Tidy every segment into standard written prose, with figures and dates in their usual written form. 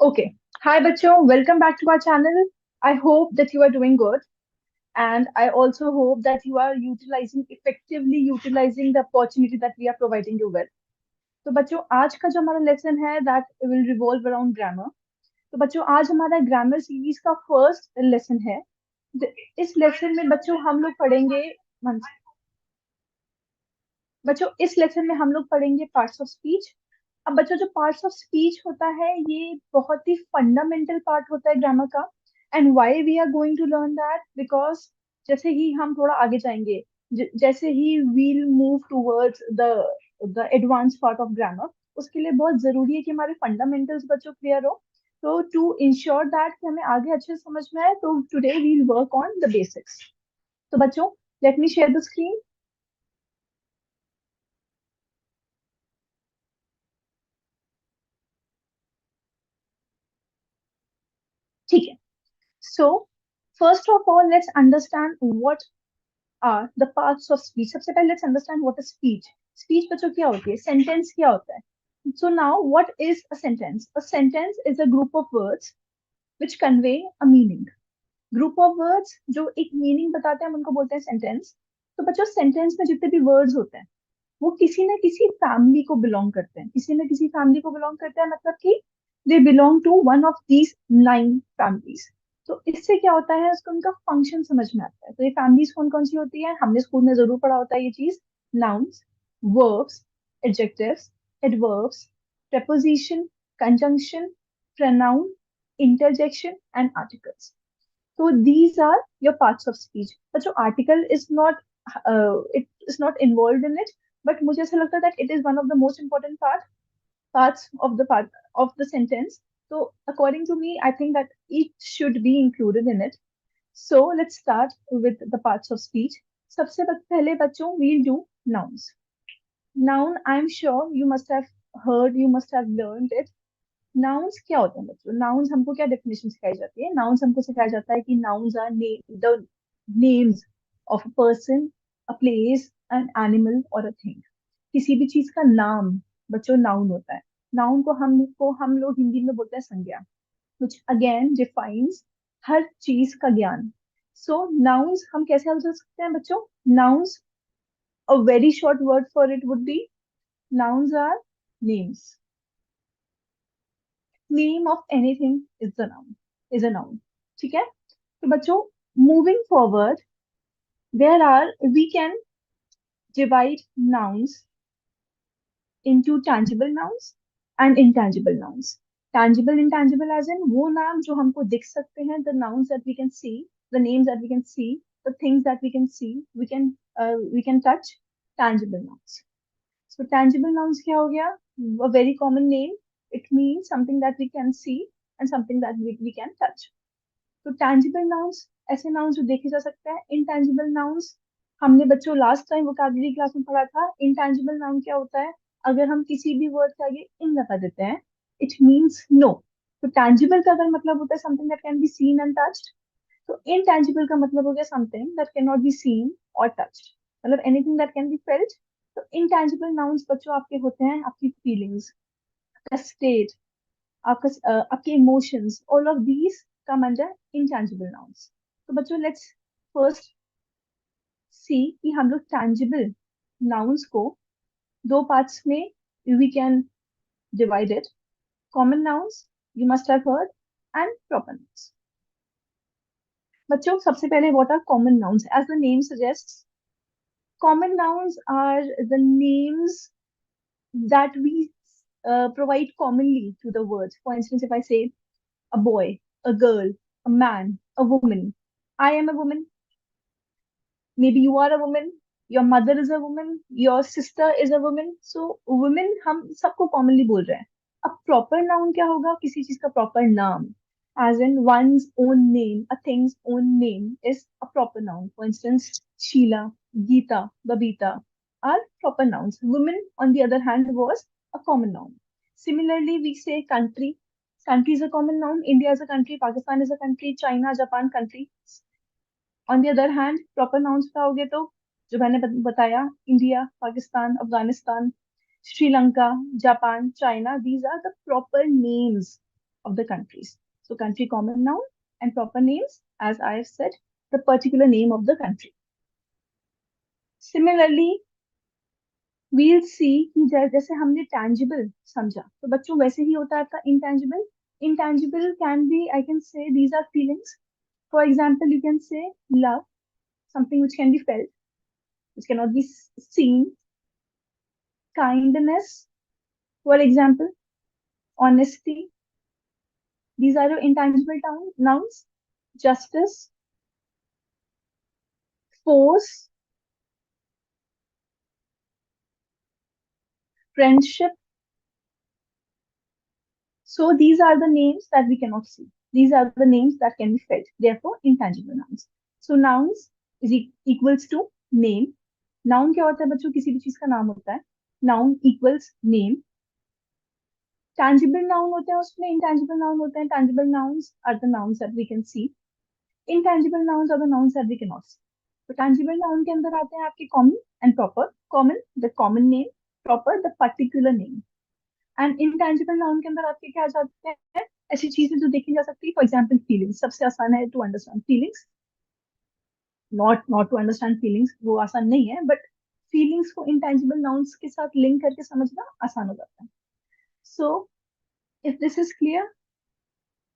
Okay. Hi, बच्चों. Welcome back to our channel. I hope that you are doing good, and I also hope that you are effectively utilizing the opportunity that we are providing you with. तो बच्चों आज का जो हमारा lesson है that will revolve around grammar. तो बच्चों आज हमारा ग्रामर सीरीज का फर्स्ट लेसन है. इस लेसन में बच्चों हम लोग पढ़ेंगे बच्चों इस लेसन में हम लोग पढ़ेंगे पार्ट्स ऑफ स्पीच. अब बच्चों जो पार्ट्स ऑफ स्पीच होता है ये बहुत ही फंडामेंटल पार्ट होता है ग्रामर का. And why we are going to learn that because जैसे ही हम थोड़ा आगे जाएंगे, जैसे ही we'll move towards the advance part of grammar, उसके लिए बहुत जरूरी है कि हमारे फंडामेंटल्स बच्चों क्लियर हो. तो टू इंश्योर दैट कि हमें आगे अच्छे से समझ में आए, तो today we'll work on the basics. तो बच्चों let me share the screen. ठीक है. So, first of all, let's understand what are the parts of speech. सबसे पहले let's understand what is speech. Speech बच्चों क्या होती है? Sentence क्या होता है? So now, what is a sentence? A sentence is a group of words which convey a meaning. Group of words जो एक meaning बताते हैं, हम उनको बोलते हैं sentence. तो बच्चों sentence में जितने भी words होते हैं, वो किसी न किसी फैमिली को बिलोंग करते हैं. किसी न किसी फैमिली को बिलोंग करते हैं मतलब कि they belong to one of these 9 families. तो इससे क्या होता है, उसको उनका फंक्शन समझ में आता है. तो ये फैमिलीज कौन कौन सी होती है, हमने स्कूल में जरूर पढ़ा होता है ये चीज. Nouns, verbs, adjectives, adverbs, preposition, conjunction, pronoun, interjection and articles. So these are your parts of speech. But जो article is not it is not involved in it, but मुझे ऐसा लगता है that it is one of the most important parts of the sentence. So according to me, I think that it should be included in it. So let's start with the parts of speech. सबसे पहले बच्चों we'll do nouns. Noun, I'm sure you must have heard, you must have learned it. Nouns क्या होते हैं बच्चों? Nouns हमको क्या definition सिखाई जाती है? नाउन्स हमको सिखाया जाता है कि nouns are the names of a person, a place, an animal और अ थिंग. किसी भी चीज का नाम बच्चों नाउन होता है. नाउन को हम लोग हिंदी में बोलते हैं संज्ञा, which again defines हर चीज का ज्ञान. सो नाउन्स हम कैसे समझ सकते हैं बच्चों? Nouns, a very short word for it would be nouns are names. Name of anything is a noun. ठीक है. तो बच्चों moving forward, we can divide nouns into tangible nouns and intangible nouns. Tangible, intangible as in वो नाम जो हमको दिख सकते हैं, the nouns that we can see, the names that we can see, the things that we can see, we can touch. Tangible nouns. So tangible nouns क्या हो गया? A very common name. It means something that we can see and something that we can touch. तो tangible nouns ऐसे nouns जो देखे जा सकते हैं. Intangible nouns हमने बच्चों लास्ट टाइम वोकैबुलरी क्लास में पढ़ा था. Intangible noun क्या होता है? अगर हम किसी भी वर्ड के आगे इन लगा देते हैं, इट मीन्स नो. तो tangible का अगर मतलब होता है something that can be seen and touched, तो intangible का मतलब हो गया something that cannot be seen or touched, मतलब anything that can be felt. तो intangible nouns बच्चों आपके होते हैं आपकी फीलिंग्स, आपका स्टेट, आपके emotions, all of these come under intangible nouns. तो बच्चों लेट्स फर्स्ट सी कि हम लोग टैंजिबल नाउन्स को दो पार्ट्स में we can divide it. Common nouns, you must have heard, and proper nouns. बच्चों सबसे पहले what are common nouns? As the name suggests, common nouns are the names that we provide commonly to the words. For instance, if I say a boy, a girl, a man, a woman. I am a woman. Maybe you are a woman. Your mother is a woman. Your sister is a woman. So women हम सबको commonly बोल रहे हैं. अब proper noun क्या होगा? किसी चीज का proper नाम. As in one's own name, a thing's own name is a proper noun. For instance, Sheila, Geeta, Babita are proper nouns. Women, on the other hand, was a common noun. Similarly, we say country. Country is a common noun. India is a country. Pakistan is a country. China, Japan, country. On the other hand, proper nouns बताओगे तो जो मैंने बताया, India, Pakistan, Afghanistan, Sri Lanka, Japan, China, these are the proper names of the countries. So country common noun and proper names, as I have said, the particular name of the country. Similarly, we'll see कि जैसे हमने tangible समझा, तो बच्चों वैसे ही होता है आपका intangible. Intangible can be, I can say, these are feelings. For example, you can say love, something which can be felt, which cannot be seen. Kindness, for example, honesty. These are your intangible nouns. Justice, force, friendship. So these are the names that we cannot see. These are the names that can be felt. Therefore, intangible nouns. So nouns is equals to name. Noun क्या होता है बच्चों? किसी भी चीज का नाम होता है. Noun equals name. Tangible noun होते हैं उसमें, intangible noun होते हैं. Tangible nouns are the nouns that we can see. Intangible nouns are the nouns that we cannot see. तो tangible noun के अंदर आते हैं आपके common and proper. Common, the common name. Proper, the particular name. And intangible noun के अंदर आपके क्या आ जाते हैं? ऐसी चीजें जो देखी जा सकती है. फॉर एग्जाम्पल फीलिंग्स, सबसे आसान है to understand feelings. Not to understand feelings, वो आसान नहीं है, बट फीलिंग्स को इंटेंजिबल नाउन्स के साथ लिंक करके समझना आसान हो जाता है. So if this is clear,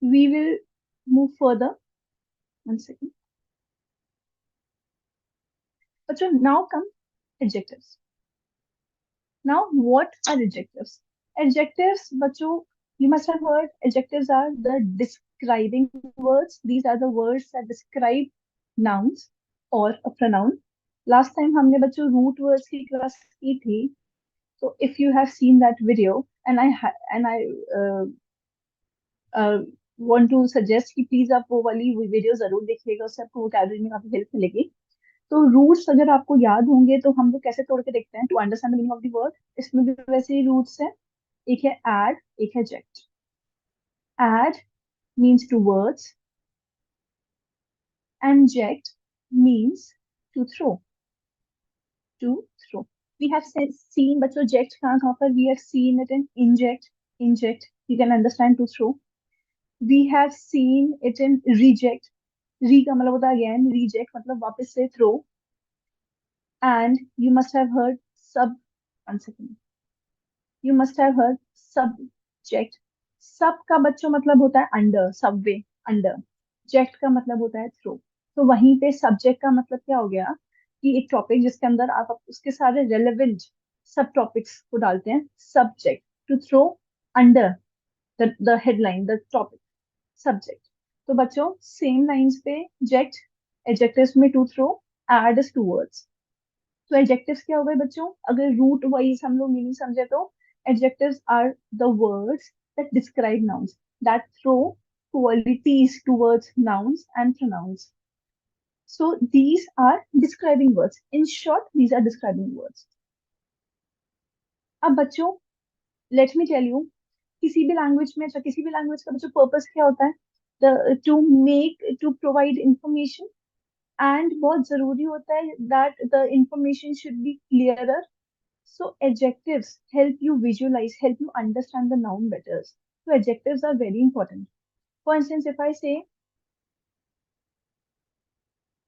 we will move further. One second बच्चों. Now come adjectives. Now, what are adjectives? Adjectives, बच्चों, you must have heard adjectives are the describing words. These are the words that describe nouns or a pronoun. Last time हमने बच्चों root words की class की थी. So if you have seen that video, and I uh, uh, want to suggest कि please आप वो वाली video जरूर देखिएगा, उससे आपको vocabulary में काफी हेल्प मिलेगी. तो रूट्स अगर आपको याद होंगे तो हम लोग कैसे तोड़ के देखते हैं to understand the meaning of the word. इसमें भी वैसे ही रूट्स है. एक है एड, एक है ject. Ad means towards and ject means to throw. To throw. We have seen बच्चों जेक्ट कहाँ कहाँ पर. We have seen it in inject. Inject you can understand to throw. We have seen it in reject. Re का मतलब होता है again, reject मतलब वापस से throw. And you must have heard one second, you must have heard subject. सब का बच्चों मतलब होता है अंडर, सबवे, अंडर. जेक्ट का मतलब होता है थ्रो. तो वहीं पे सब्जेक्ट का मतलब क्या हो गया कि एक टॉपिक जिसके अंदर आप उसके सारे रेलेवेंट सब टॉपिक्स को डालते हैं. Subject, to throw under the headline, the topic, subject. तो बच्चों सेम लाइंस पे जेक्ट, एडजेक्टिव्स में to throw, ad is to words. तो एडजेक्टिव्स क्या हो गए बच्चों? अगर रूट वाइज हम लोग मीनिंग समझे तो adjectives are the words that describe nouns, that throw qualities towards nouns and pronouns. So these are describing words. In short, these are describing words. अब बच्चों लेट मी टेल यू, किसी भी language में, अच्छा किसी भी लैंग्वेज का बच्चों पर्पस क्या होता है? To make, to provide information. And बहुत जरूरी होता है that the information should be clearer. So adjectives help you visualize, help you understand the noun better. So adjectives are very important. For instance, if I say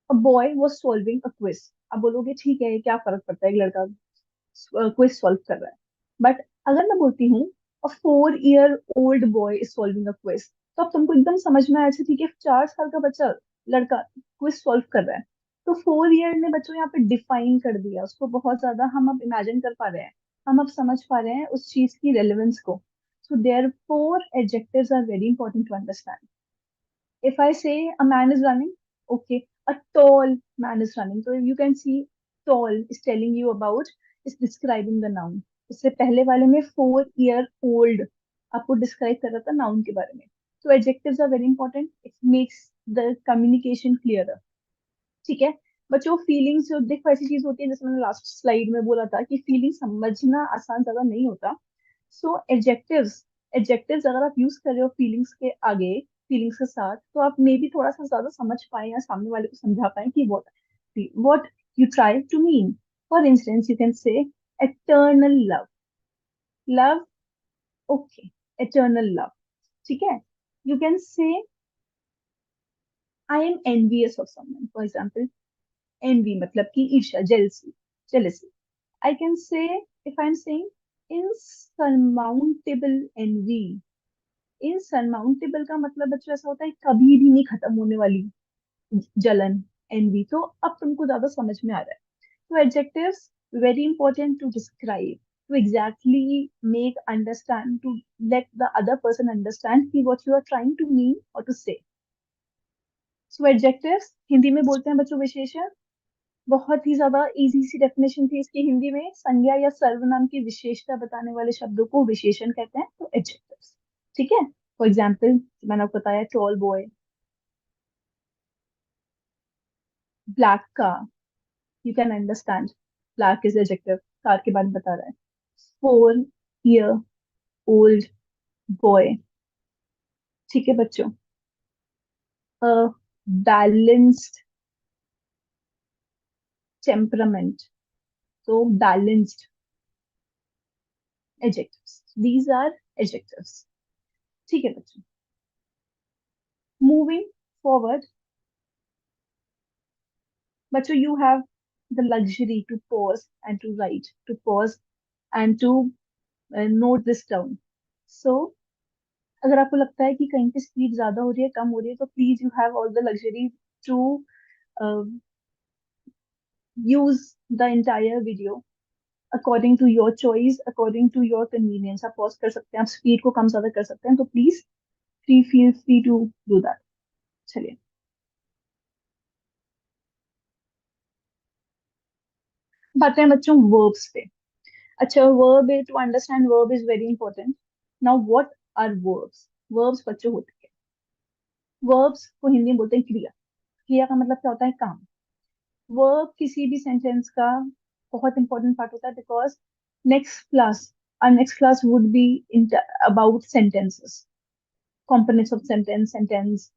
a boy was solving a quiz, अब बोलोगे ठीक है क्या फर्क पड़ता है, एक लड़का क्विज सॉल्व कर रहा है. बट अगर मैं बोलती हूँ a 4 year old boy is solving a quiz, तो अब तुमको एकदम समझ में आया ठीक है 4 साल का बच्चा, लड़का क्विज सॉल्व कर रहा है. तो 4 year ने बच्चों यहाँ पे डिफाइन कर दिया उसको बहुत ज्यादा. हम अब इमेजिन कर पा रहे हैं, हम अब समझ पा रहे हैं उस चीज की रेलेवेंस को. So therefore adjectives are very important to understand. if I say a man is running, okay, a tall man is running. So you can see tall is telling you about, is describing the noun. इससे पहले वाले में 4 year old आपको describe कर रहा था noun के बारे में. तो adjectives are very important. It makes the communication clearer. ठीक है बच्चों. फीलिंग्स जो देखो ऐसी चीज होती है, जैसे मैंने लास्ट स्लाइड में बोला था कि फीलिंग समझना आसान ज्यादा नहीं होता. सो एडजेक्टिव्स, एडजेक्टिव्स अगर आप यूज कर रहे हो फीलिंग्स के आगे, फीलिंग्स के साथ, तो आप मे बी थोड़ा सा ज्यादा समझ पाए या सामने वाले को समझा पाए कि what you try to mean. For instance, you can say eternal love. Love, okay, eternal love. ठीक है. You can say I am envious of someone, for example envy मतलब कि ईर्ष्या, jealousy. I can say, if I'm saying insurmountable envy, insurmountable का मतलब बच्चों ऐसा होता है कभी भी नहीं खत्म होने वाली जलन, envy. तो अब तुमको ज्यादा समझ में आ रहा है. तो adjectives very important to describe, to exactly make understand, to let the other person understand कि what you are trying to mean or to say. So adjectives Hindi में बोलते हैं बच्चों विशेषण. बहुत ही ज्यादा इजी सी डेफिनेशन थी इसकी हिंदी में. संज्ञा या सर्वनाम की विशेषता बताने वाले शब्दों को विशेषण कहते हैं, तो एडजेक्टिव्स. ठीक है. फॉर एग्जाम्पल मैंने आपको बताया tall boy, black car, you can understand black is adjective, car के बारे में बता रहा है. 4 ईयर ओल्ड बॉय. ठीक है बच्चों. बैलेंस्ड टेम्परामेंट, तो balanced adjectives, these are adjectives. ठीक है बच्चों. मूविंग फॉरवर्ड बच्चों, you have the luxury to pause and to write, to pause and to note this down. So अगर आपको लगता है कि कहीं पे स्पीड ज्यादा हो रही है, कम हो रही है, तो please you have all the luxury to use the entire video according to your choice, according to your convenience. आप पॉज कर सकते हैं, आप स्पीड को कम ज्यादा कर सकते हैं, तो please feel free to do that. चलिए बातें हैं बच्चों वर्ब्स पे. अच्छा, verb to understand verb is very important. Now what are verbs? Verbs बच्चों होते हैं, वर्ब्स को हिंदी में बोलते हैं क्रिया. क्रिया का मतलब क्या होता है? काम. वर्ब किसी भी सेंटेंस का बहुत इंपॉर्टेंट पार्ट होता है, because next class, our next class would be about sentences, components of sentence.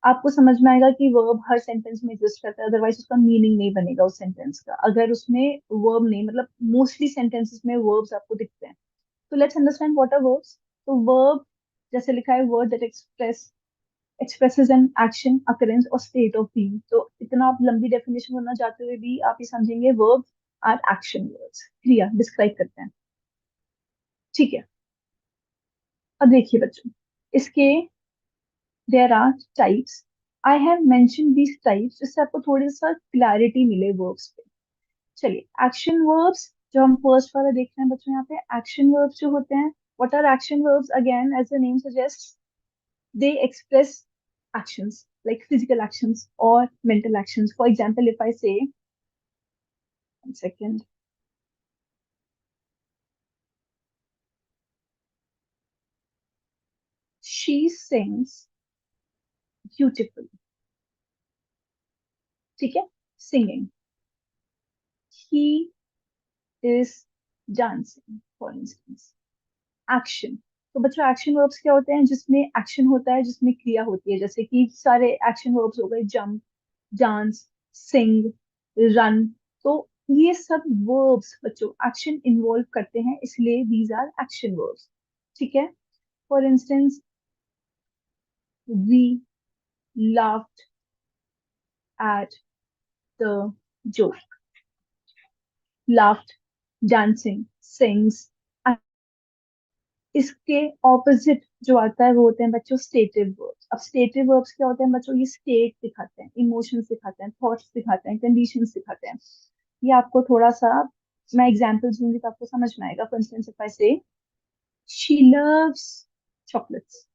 आपको समझ में आएगा कि वर्ब हर सेंटेंस में एग्जिस्ट करता है, अदरवाइज उसका मीनिंग नहीं बनेगा उस सेंटेंस का, अगर उसमें वर्ब नहीं, मतलब मोस्टली सेंटेंसेस में वर्ब्स आपको दिखते हैं. तो let's understand what are verbs. तो वर्ब जैसे लिखा है, word that expresses an action, occurrence और स्टेट ऑफ बीइंग. तो इतना आप लंबी डेफिनेशन करना चाहते हुए भी आप ये समझेंगे वर्ब आर एक्शन वर्ड्स, क्रिया डिस्क्राइब करते हैं. ठीक है. अब देखिए बच्चों, इसके there are types. I have mention these types जिससे आपको थोड़ी सा क्लैरिटी मिले वर्ब्स पे. चलिए एक्शन वर्ब्स जो हम फर्स्ट वाला देख रहे हैं बच्चों, यहाँ पे एक्शन वर्ब्स जो होते हैं, what are action verbs? Again as the name suggest, they express actions like physical actions or mental actions. For example, if I say, 1 second, she sings beautifully. ठीक है. Singing. He is dancing, for instance. Action. तो बच्चों action verbs क्या होते हैं? जिसमें action होता है, जिसमें क्रिया होती है. जैसे कि सारे एक्शन वर्ब्स हो गए, जंप, डांस, सिंग, रन. तो ये सब वर्ब्स बच्चों एक्शन इन्वॉल्व करते हैं, इसलिए दीज आर एक्शन वर्ब्स. ठीक है. For instance, we laughed at the joke. Laughed, dancing, sings. इसके ऑपोजिट जो आता है वो होते हैं बच्चों स्टेटिव वर्ब्स. अब स्टेटिव वर्ब्स क्या होते हैं बच्चों? ये स्टेट दिखाते हैं, इमोशंस दिखाते हैं, थॉट्स दिखाते हैं, कंडीशंस दिखाते हैं. ये आपको थोड़ा सा, मैं एग्जांपल्स दूंगी तो आपको समझ में आएगा. For instance if I say she loves chocolates,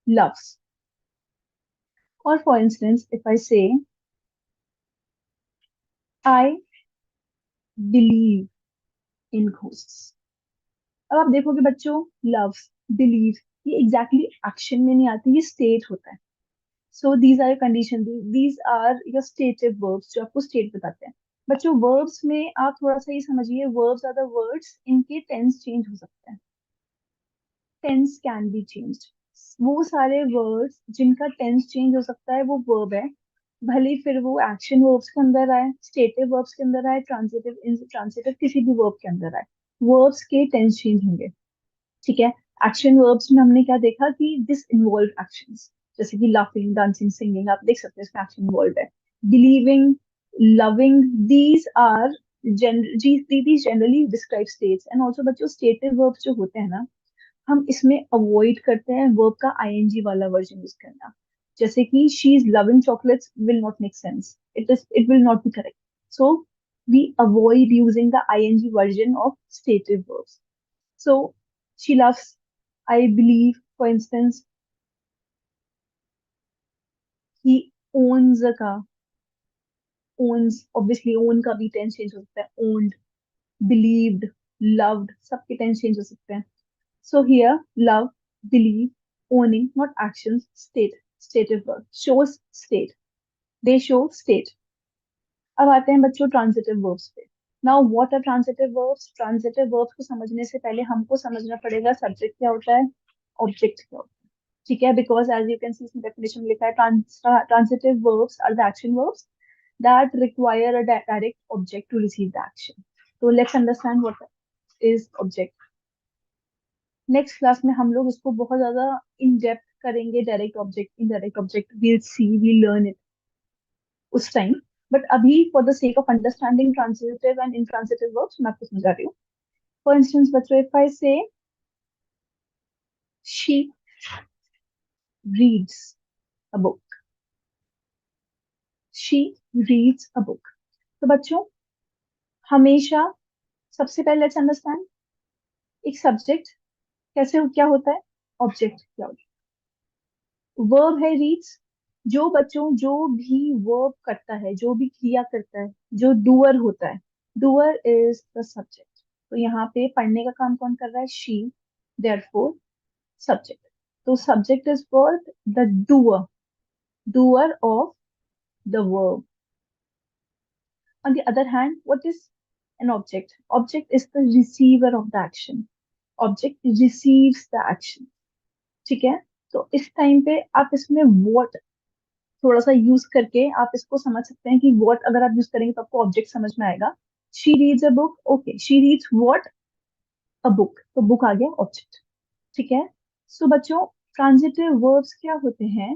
loves. और for instance if I say I believe in ghosts. अब आप देखोगे बच्चों, लव्स, बिलीव, ये एग्जैक्टली एक्शन में नहीं आती, ये स्टेट होता है. So these are condition, these are your stative verbs जो आपको स्टेट बताते हैं. बच्चों वर्ब्स में आप थोड़ा सा ये समझिए, वर्ब्स आर द वर्ड्स इनके टेंस चेंज हो सकते हैं. Tense can be changed. वो सारे वर्ड्स जिनका टेंस चेंज हो सकता है वो वर्ब है. भले फिर वो एक्शन वर्ब्स के अंदर आए, स्टेटिव वर्ब्स के अंदर आए, ट्रांजिटिव, इंट्रांजिटिव, किसी भी वर्ब के अंदर आए, वर्ब्स के टेंस चेंज होंगे. ठीक है. एक्शन वर्ब्स में हमने क्या देखा कि दिस इन्वॉल्व एक्शंस, जैसे कि लाफिंग, डांसिंग, सिंगिंग, आप देख सकते हैं इसमें एक्शन इन्वॉल्व है। Believing, loving, these are these generally describe states, and also बच्चों stative verbs जो होते हैं ना, हम इसमें अवॉइड करते हैं वर्ब का आईएनजी वाला वर्जन यूज करना। जैसे कि she is loving chocolates will not make sense, it will not be correct. So we avoid using the ING version of stative verbs. So she loves, I believe, for instance, he owns a car, owns, obviously own का भी tense change हो सकता है, owned, believed, loved, सबके tense change हो सकते हैं। So here, love, believe, owning, not actions, state, stative verb, shows state. They show state. अब आते हैं बच्चों ट्रांजिटिव वर्ब्स पे। Now what are transitive verbs? Transitive verbs को समझने से पहले हमको समझना पड़ेगा सब्जेक्ट क्या होता है, ऑब्जेक्ट क्या होता है। ठीक है, because as you can see इसमें डेफिनेशन में लिखा है transitive verbs are the action verbs that require a direct object to receive the action. So let's understand what is object. Next class में हम लोग इसको बहुत ज्यादा इन डेप्थ करेंगे, direct object, indirect object, we'll see, we'll learn it उस time. But अभी for the sake of understanding transitive and intransitive verbs मैं आपको समझा रही हूँ। फॉर इंस्टेंस बच्चों, if I say she reads a book, she reads a book, तो बच्चों हमेशा सबसे पहले लेट्स अंडरस्टैंड एक सब्जेक्ट कैसे क्या होता है, ऑब्जेक्ट क्या होता है। वर्ब है रीड्स, जो बच्चों जो भी वर्ब करता है, जो भी क्रिया करता है, जो डूअर होता है, डूअर इज द सब्जेक्ट। तो यहाँ पे पढ़ने का काम कौन कर रहा है, शी, देयरफॉर सब्जेक्ट। तो subject is verb, the doer, doer of the verb. On the other hand what is an object, object is the receiver of the action, object receives the action. ठीक है, तो इस time पे आप इसमें what थोड़ा सा यूज करके आप इसको समझ सकते हैं कि व्हाट अगर आप यूज करेंगे तो आपको ऑब्जेक्ट समझ में आएगा। She reads a book, okay, she reads what, a book, तो बुक आ गया ऑब्जेक्ट। ठीक है, सो बच्चों ट्रांजिटिव वर्ब्स क्या होते हैं,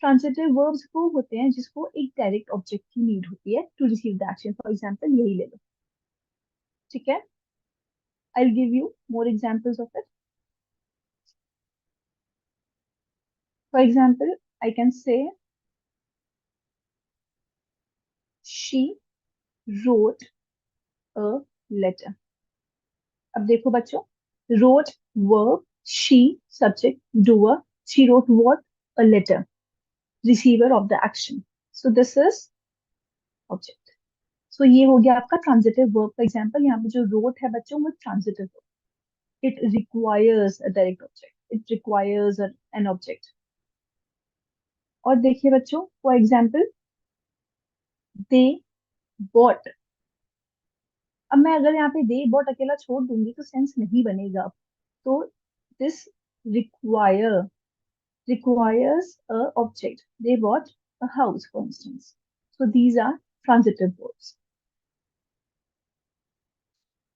ट्रांजिटिव वर्ब्स वो होते हैं जिसको एक डायरेक्ट ऑब्जेक्ट की नीड होती है to receive the action. For example यही ले लो, ठीक है, I will give you more examples of it. For example I can say she wrote a letter। अब देखो बच्चों, wrote verb, she subject, doer, she wrote what, a letter, receiver of the action, so this is object। so ये हो गया आपका transitive verb का example. यहाँ पे जो wrote है बच्चों वो transitive verb, it requires a direct object, it requires an object। और देखिए बच्चों, फॉर एग्जांपल they bought, अब मैं अगर यहाँ पे they bought अकेला छोड़ दूंगी तो सेंस नहीं बनेगा। तो this require requires a object. They bought a house, for instance. So these are transitive verbs.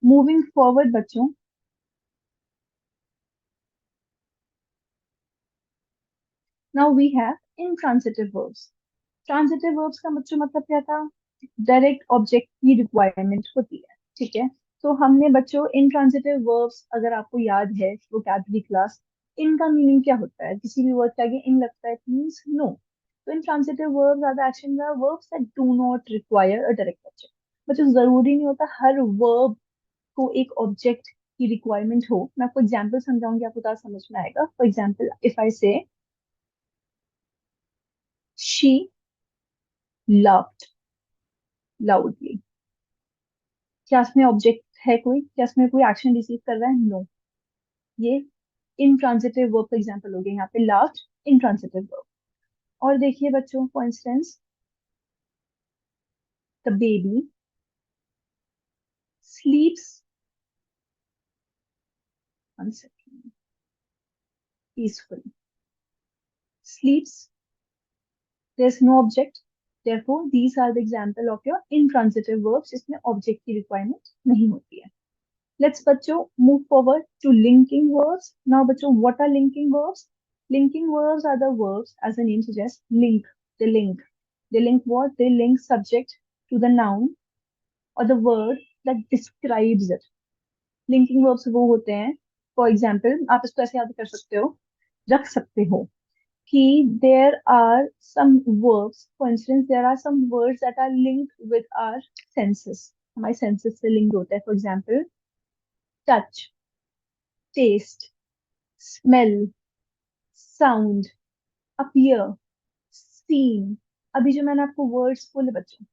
Moving forward, बच्चों, now we have intransitive verbs. Transitive verbs का बच्चों मतलब क्या था, डायरेक्ट ऑब्जेक्ट की रिक्वायरमेंट होती है। ठीक है, तो हमने बच्चों intransitive verbs, अगर आपको याद है वोकैबुलरी क्लास, इनका मीनिंग क्या होता है, किसी भी वर्ड के आगे इन लगता है, मीन्स नो। तो intransitive verbs are the action verbs that do not require a direct object। बच्चों जरूरी नहीं होता हर वर्ब को एक ऑब्जेक्ट की रिक्वायरमेंट हो। मैं आपको एग्जांपल समझाऊंगी, आपको ज्यादा समझ में आएगा। For example if I say she laughed loudly, क्या इसमें ऑब्जेक्ट है कोई, क्या इसमें कोई एक्शन रिसीव कर रहा है, नो। ये इनट्रांजिटिव वर्ब का एग्जांपल हो गया यहाँ पे, लास्ट इनट्रांजिटिव वर्ब। और देखिए बच्चों, for instance the baby स्लीप्स, one second, peacefully, sleeps, there's no object, therefore these are the example of your intransitive verbs जिसमें ऑब्जेक्ट की रिक्वायरमेंट नहीं होती है। Let's बच्चों move forward to linking verbs. Now बच्चों, what are linking verbs? Linking verbs are the verbs, as the name suggests, link. They link. They link what? They link subject to the noun or the word that describes it. Linking verbs वो होते हैं, for example, आप इसको ऐसे याद कर सकते हो, रख सकते हो कि there are some verbs, for instance, there are some words that are linked with our senses. हमारे senses से linked होता है. For example, touch, taste, smell, sound, appear, seen. अभी जो मैंने आपको वर्ड्स बोले बच्चों,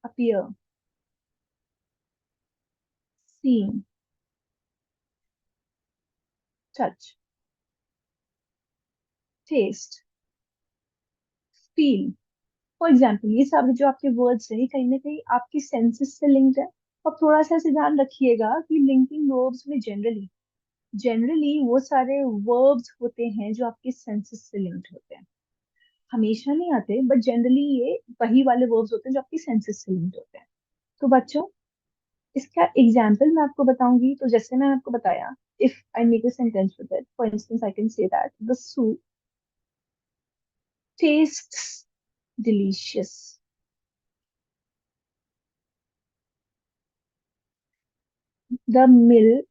appear, seen, touch, taste, feel. For example ये सब जो आपके वर्ड्स हैं, ये कहीं ना कहीं आपकी सेंसेस से लिंक्ड है. और थोड़ा सा ऐसे ध्यान रखिएगा कि लिंकिंग वर्ब्स में जनरली जनरली वो सारे वर्ब्स होते हैं जो आपके सेंसेस से लिंक्ड होते हैं. हमेशा नहीं आते, बट जनरली ये वही वाले वर्ब्स होते हैं जो आपकी सेंसेस से लिंक्ड होते हैं. तो बच्चों, इसका एग्जाम्पल मैं आपको बताऊंगी. तो जैसे मैंने आपको बताया, if I make a sentence with it, for instance I can say that the soup tastes delicious. The milk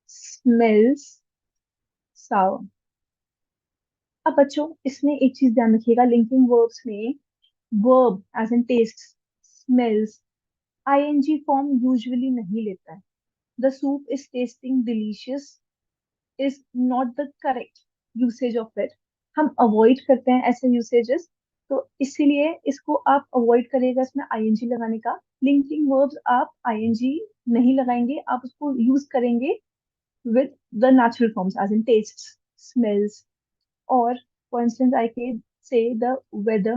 smells sour. अब बच्चों, इसमें एक चीज ध्यान रखिएगा, लिंकिंग वर्ब्स में verb as in taste, smells, ING form usually नहीं लेता है. The soup is tasting delicious is not the correct usage of it. हम अवॉइड करते हैं ऐसे यूसेजेस, तो इसीलिए इसको आप अवॉइड करिएगा इसमें आईएनजी लगाने का. लिंकिंग वर्ब्स आप आईएनजी नहीं लगाएंगे, आप उसको यूज करेंगे with the natural forms as in tastes, smells, or for instance, I can say the weather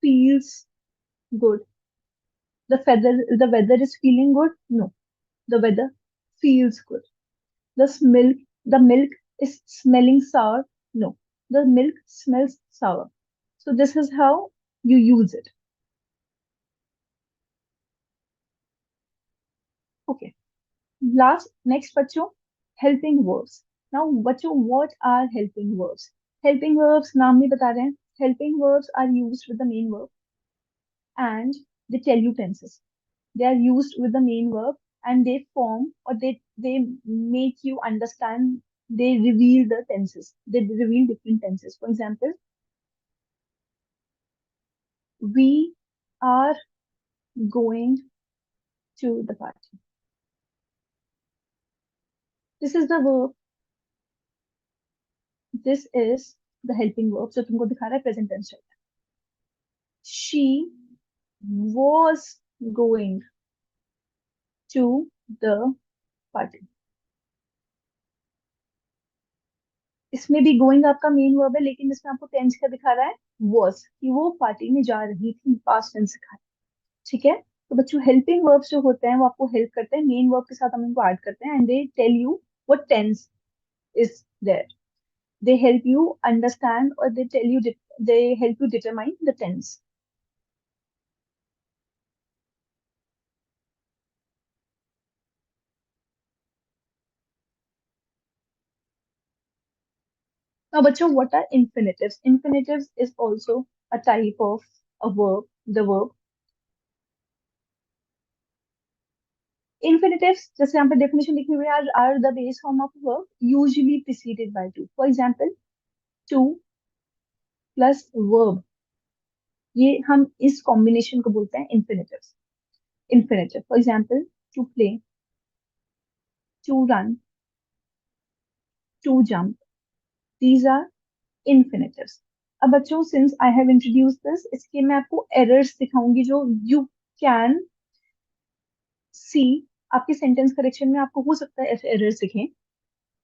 feels good. The weather is feeling good. No, the weather feels good. The milk is smelling sour. No, the milk smells sour. So this is how you use it. Okay. Next, बच्चों, helping verbs. Now, बच्चों, what are helping verbs? Helping verbs नाम ही बता रहे हैं. Helping verbs are used with the main verb and they tell you tenses. They are used with the main verb and they form or they make you understand. They reveal the tenses. They reveal different tenses. For example, we are going to the party. This is the verb. This is the helping verb. So तुमको दिखा रहा है present tense चल रहा है. She was going to the party. इसमें भी going आपका मेन वर्ब है, लेकिन इसमें आपको टेंस का दिखा रहा है वॉज, कि वो पार्टी में जा रही थी, पास्ट टेंस दिखा रहा है. ठीक है. तो बच्चों, हेल्पिंग वर्ब्स जो होते हैं वो आपको हेल्प करते हैं, मेन वर्ब के साथ हम इनको ऐड करते हैं and they tell you what tense is there. They help you understand और they help you determine the tense. Now बच्चों, what are infinitives? Infinitives is also a type of a verb, the verb. Infinitives, जैसे यहाँ पे definition लिखी हुई है, are the base form of a verb usually preceded by to. For example, to plus verb, ये हम इस combination को बोलते हैं infinitives. Infinitive. For example, to play, to run, to jump. These are infinitives. अब बच्चों, since I have introduced this, इसके मैं आपको errors दिखाऊंगी जो you can see. आपके सेंटेंस करेक्शन में आपको हो सकता है ऐसे एरर्स दिखें.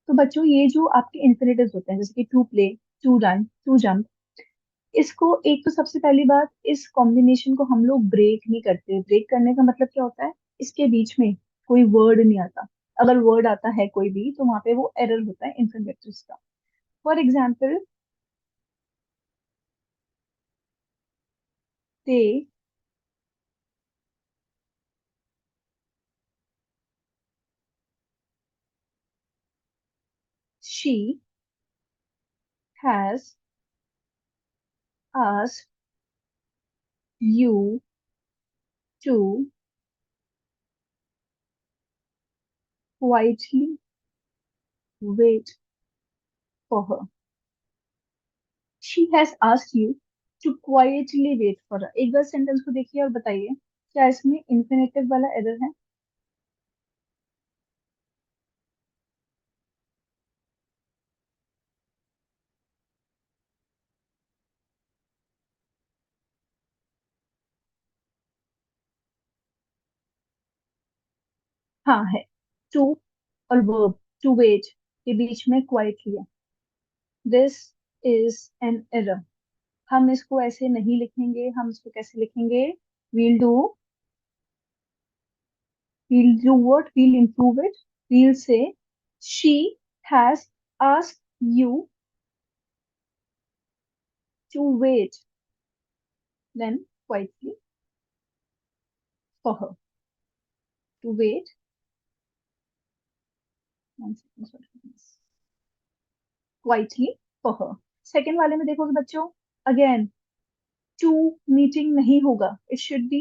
तो बच्चों, ये जो आपके इन्फिनेटिव्स होते हैं, जैसे कि to play, to run, to jump, इसको एक तो सबसे पहली बात, इस कॉम्बिनेशन को हम लोग ब्रेक नहीं करते. ब्रेक करने का मतलब क्या होता है? इसके बीच में कोई वर्ड नहीं आता. अगर वर्ड आता है कोई भी, तो वहां पे वो एरर होता है इन्फिनेटिव्स का. For example, they she has asked you to quietly wait for her. She has asked you to quietly wait for her. एक बार सेंटेंस को देखिए और बताइए क्या इसमें इंफिनिटिव वाला एरर है? हाँ है। टू और वर्ब टू वेट के बीच में क्वाइटली है। This is an error. हम इसको ऐसे नहीं लिखेंगे, हम इसको कैसे लिखेंगे? we'll do we'll do what? We'll improve it. We'll say she has asked you to wait, then quietly for her. To wait. One second, sorry. Quietly for her. Second वाले में देखोगे बच्चों, अगेन टू मीटिंग नहीं होगा, it should be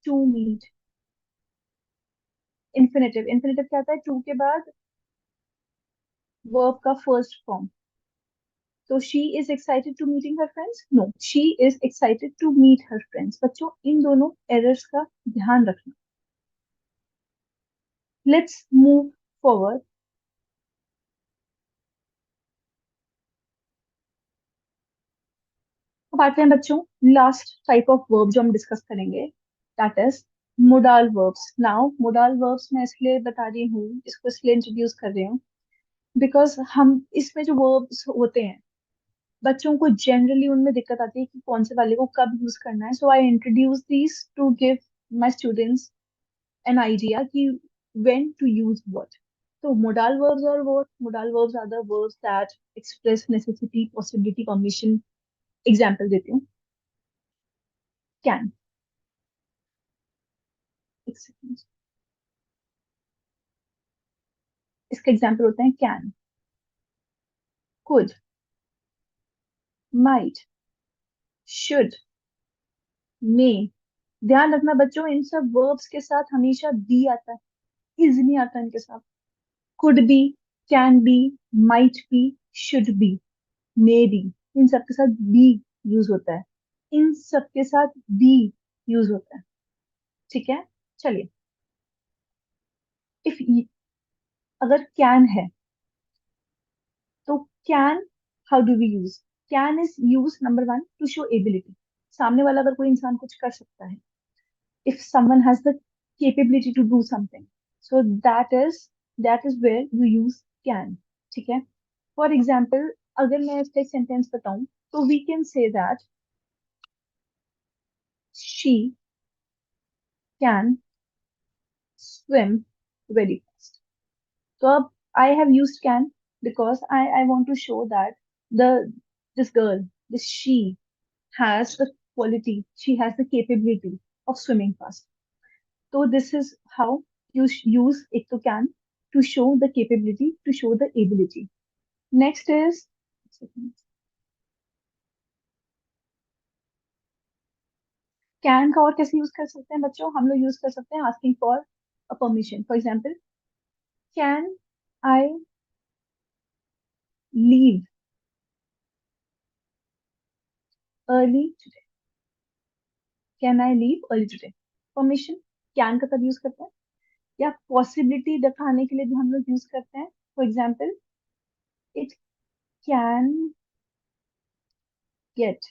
to meet. Infinitive, infinitive क्या आता है? To के बाद वर्ब का फर्स्ट फॉर्म। तो she is excited to meeting her friends, no she is excited to meet her friends. बच्चों इन दोनों एरर्स का ध्यान रखना। Let's move forward. अब आते हैं बच्चों लास्ट टाइप ऑफ वर्ब जो हम डिस्कस करेंगे, that is modal verbs. Now modal verbs मैं इसलिए बता रही हूँ, इसको इसलिए इंट्रोड्यूस कर रही हूँ बिकॉज हम इसमें जो वर्ब्स होते हैं बच्चों को जनरली उनमें दिक्कत आती है कि कौन से वाले को कब यूज करना है। So I introduce this to give my students an idea कि व्हेन टू यूज व्हाट। तो मोडाल वर्ब्स और वो modal verbs are the verbs that express necessity, possibility, permission. Example देती हूँ। कैन, इसका एग्जाम्पल होता है can, could, might, should, may. ध्यान रखना बच्चों इन सब वर्ब्स के साथ हमेशा बी आता है, इज नहीं आता इनके साथ। Could be, can be, might be, should be, may be, इन सब के साथ बी यूज होता है। इन सब के साथ बी यूज होता है। ठीक है, चलिए। इफ अगर कैन है तो can how do we use? Can is use number one to show ability. सामने वाला अगर कोई इंसान कुछ कर सकता है, if someone has the capability to do something, so that is where you use can। ठीक है। For example, अगर मैं इसका एक सेंटेंस बताऊं तो we can say that she can swim very fast। तो अब I have used can because I want to show that the this girl, this she has the quality, she has the capability of swimming fast। So this is how you use it to can to show the capability, to show the ability। Next is can का और कैसे use कर सकते हैं बच्चों? हम लोग use कर सकते हैं asking for a permission। For example, can I leave early today? Can I leave early today? Permission can का तब यूज करते हैं। या possibility दिखाने के लिए भी हम लोग यूज करते हैं। For example, it can get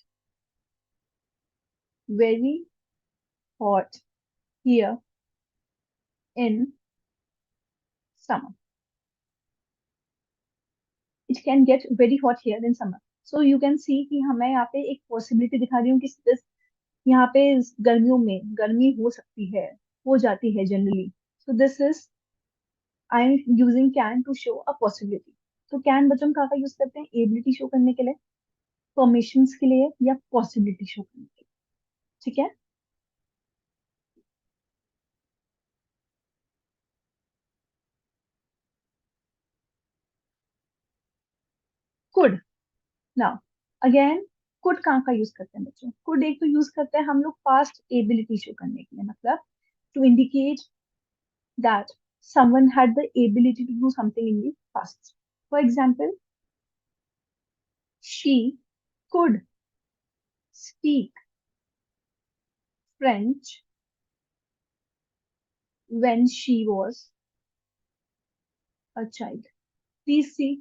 very hot here in summer। It can get very hot here in summer. So you can सी कि हमें यहाँ पे एक पॉसिबिलिटी दिखा रही हूँ कि यहाँ पे गर्मियों में गर्मी हो सकती है, हो जाती है generally. So this is I am using can to show a possibility. तो कैन बच्चों हम कहाँ का यूज करते हैं? एबिलिटी शो करने के लिए, परमिशंस के लिए, या पॉसिबिलिटी शो करने के लिए। ठीक है। कुड। नाउ अगेन, कुड कहाँ का यूज करते हैं बच्चों? कुड एक तो यूज करते हैं हम लोग पास्ट एबिलिटी शो करने के लिए, मतलब to indicate that someone had the ability to do something in the past. For example, she could speak French when she was a child. Please see,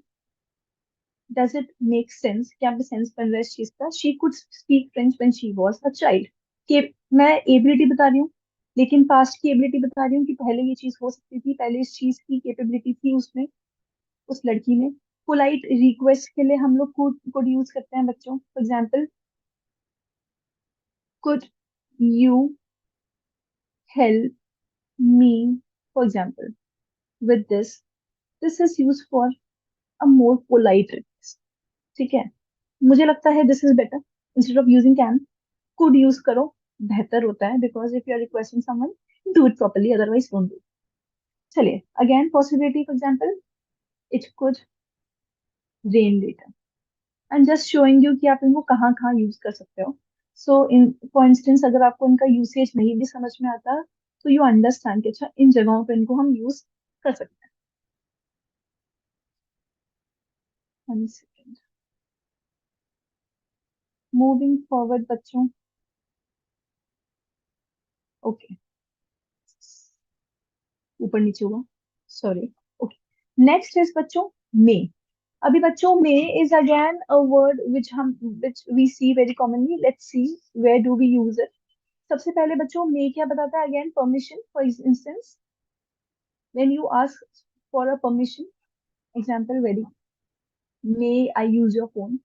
does it make sense? क्या भी sense बन रहा है इस चीज का? She could speak French when she was a child. कि मैं एबिलिटी बता रही हूँ, लेकिन पास्ट की एबिलिटी बता रही हूँ कि पहले ये चीज हो सकती थी, पहले इस चीज की कैपेबिलिटी थी उसमें, उस लड़की में। पोलाइट रिक्वेस्ट के लिए हम लोग कुड यूज करते हैं बच्चों। For example, could you help me, for example, with this is use for a more polite request. ठीक है, मुझे लगता है this is better instead of using can. Could use करो, बेहतर होता है, because if you are requesting someone, do it properly, otherwise don't do. चलिए, again possibility, for example, it could rain later. And just showing you कि आप इनको कहाँ कहाँ यूज कर सकते हो। सो इन फॉर इंस्टेंस, अगर आपको इनका यूसेज नहीं भी समझ में आता, तो यू अंडरस्टैंड कि अच्छा इन जगहों पे इनको हम यूज कर सकते हैं। वन सेकेंड, मूविंग फॉरवर्ड बच्चों। ओके, ऊपर नीचे हुआ, सॉरी। ओके, नेक्स्ट इज बच्चों मे। अभी बच्चों may is again a word which we see very commonly. Let's see where do we use it. सबसे पहले बच्चों मे क्या बताता है? Again permission. For instance, when you ask for a permission, example very, may I use your phone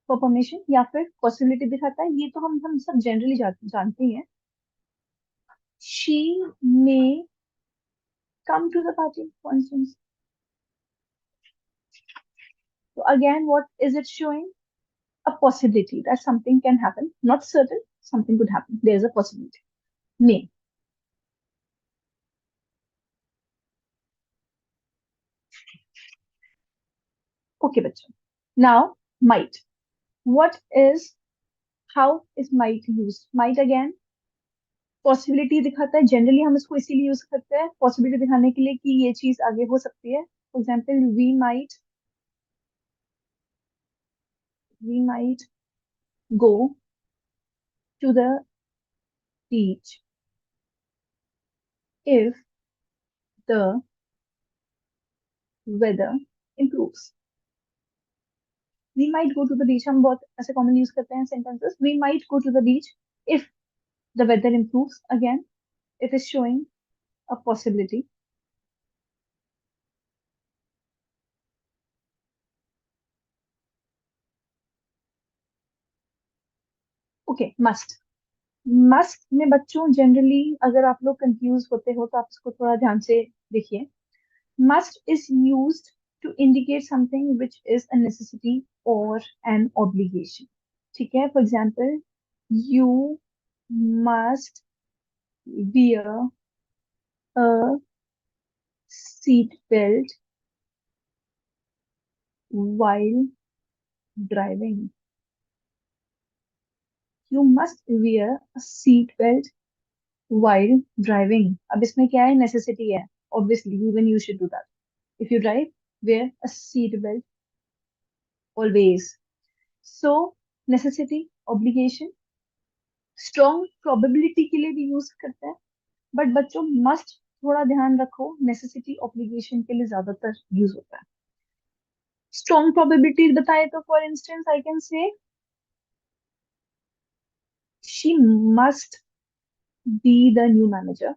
for permission, या फिर possibility दिखाता है। ये तो हम सब जनरली जानते ही हैं। She may come to the party, for instance. So again, what is it showing? A possibility that something can happen. Not certain, something could happen. There is a possibility. May. Okay, bachcho. Now, might. What is, how is might used? Might again, possibility दिखाता है। Generally हम इसको इसीलिए use करते हैं possibility दिखाने के लिए कि ये चीज आगे हो सकती है। For example, we might go to the beach if the weather improves. We might go to the beach, हम बहुत ऐसे कॉमन यूज करते हैं sentences. We might go to the beach if the weather improves. Again, it is showing a possibility. Okay, must. Must में बच्चों generally अगर आप लोग कंफ्यूज होते हो तो आप इसको थोड़ा ध्यान से देखिए। Must is used to indicate something which is a necessity or an obligation. ठीक है, for example, you must wear a seat belt while driving. You must wear a seat belt while driving. अब इसमें क्या है? Necessity है। Obviously, even you should do that. If you drive, wear a seat belt always. So, necessity, obligation, strong probability के लिए भी use करते हैं। बट बच्चों मस्ट थोड़ा ध्यान रखो, नेसेसिटी ऑब्लिगेशन के लिए ज्यादातर यूज होता है। स्ट्रॉन्ग प्रोबेबिलिटी बताए तो for instance I can say she must be the new manager.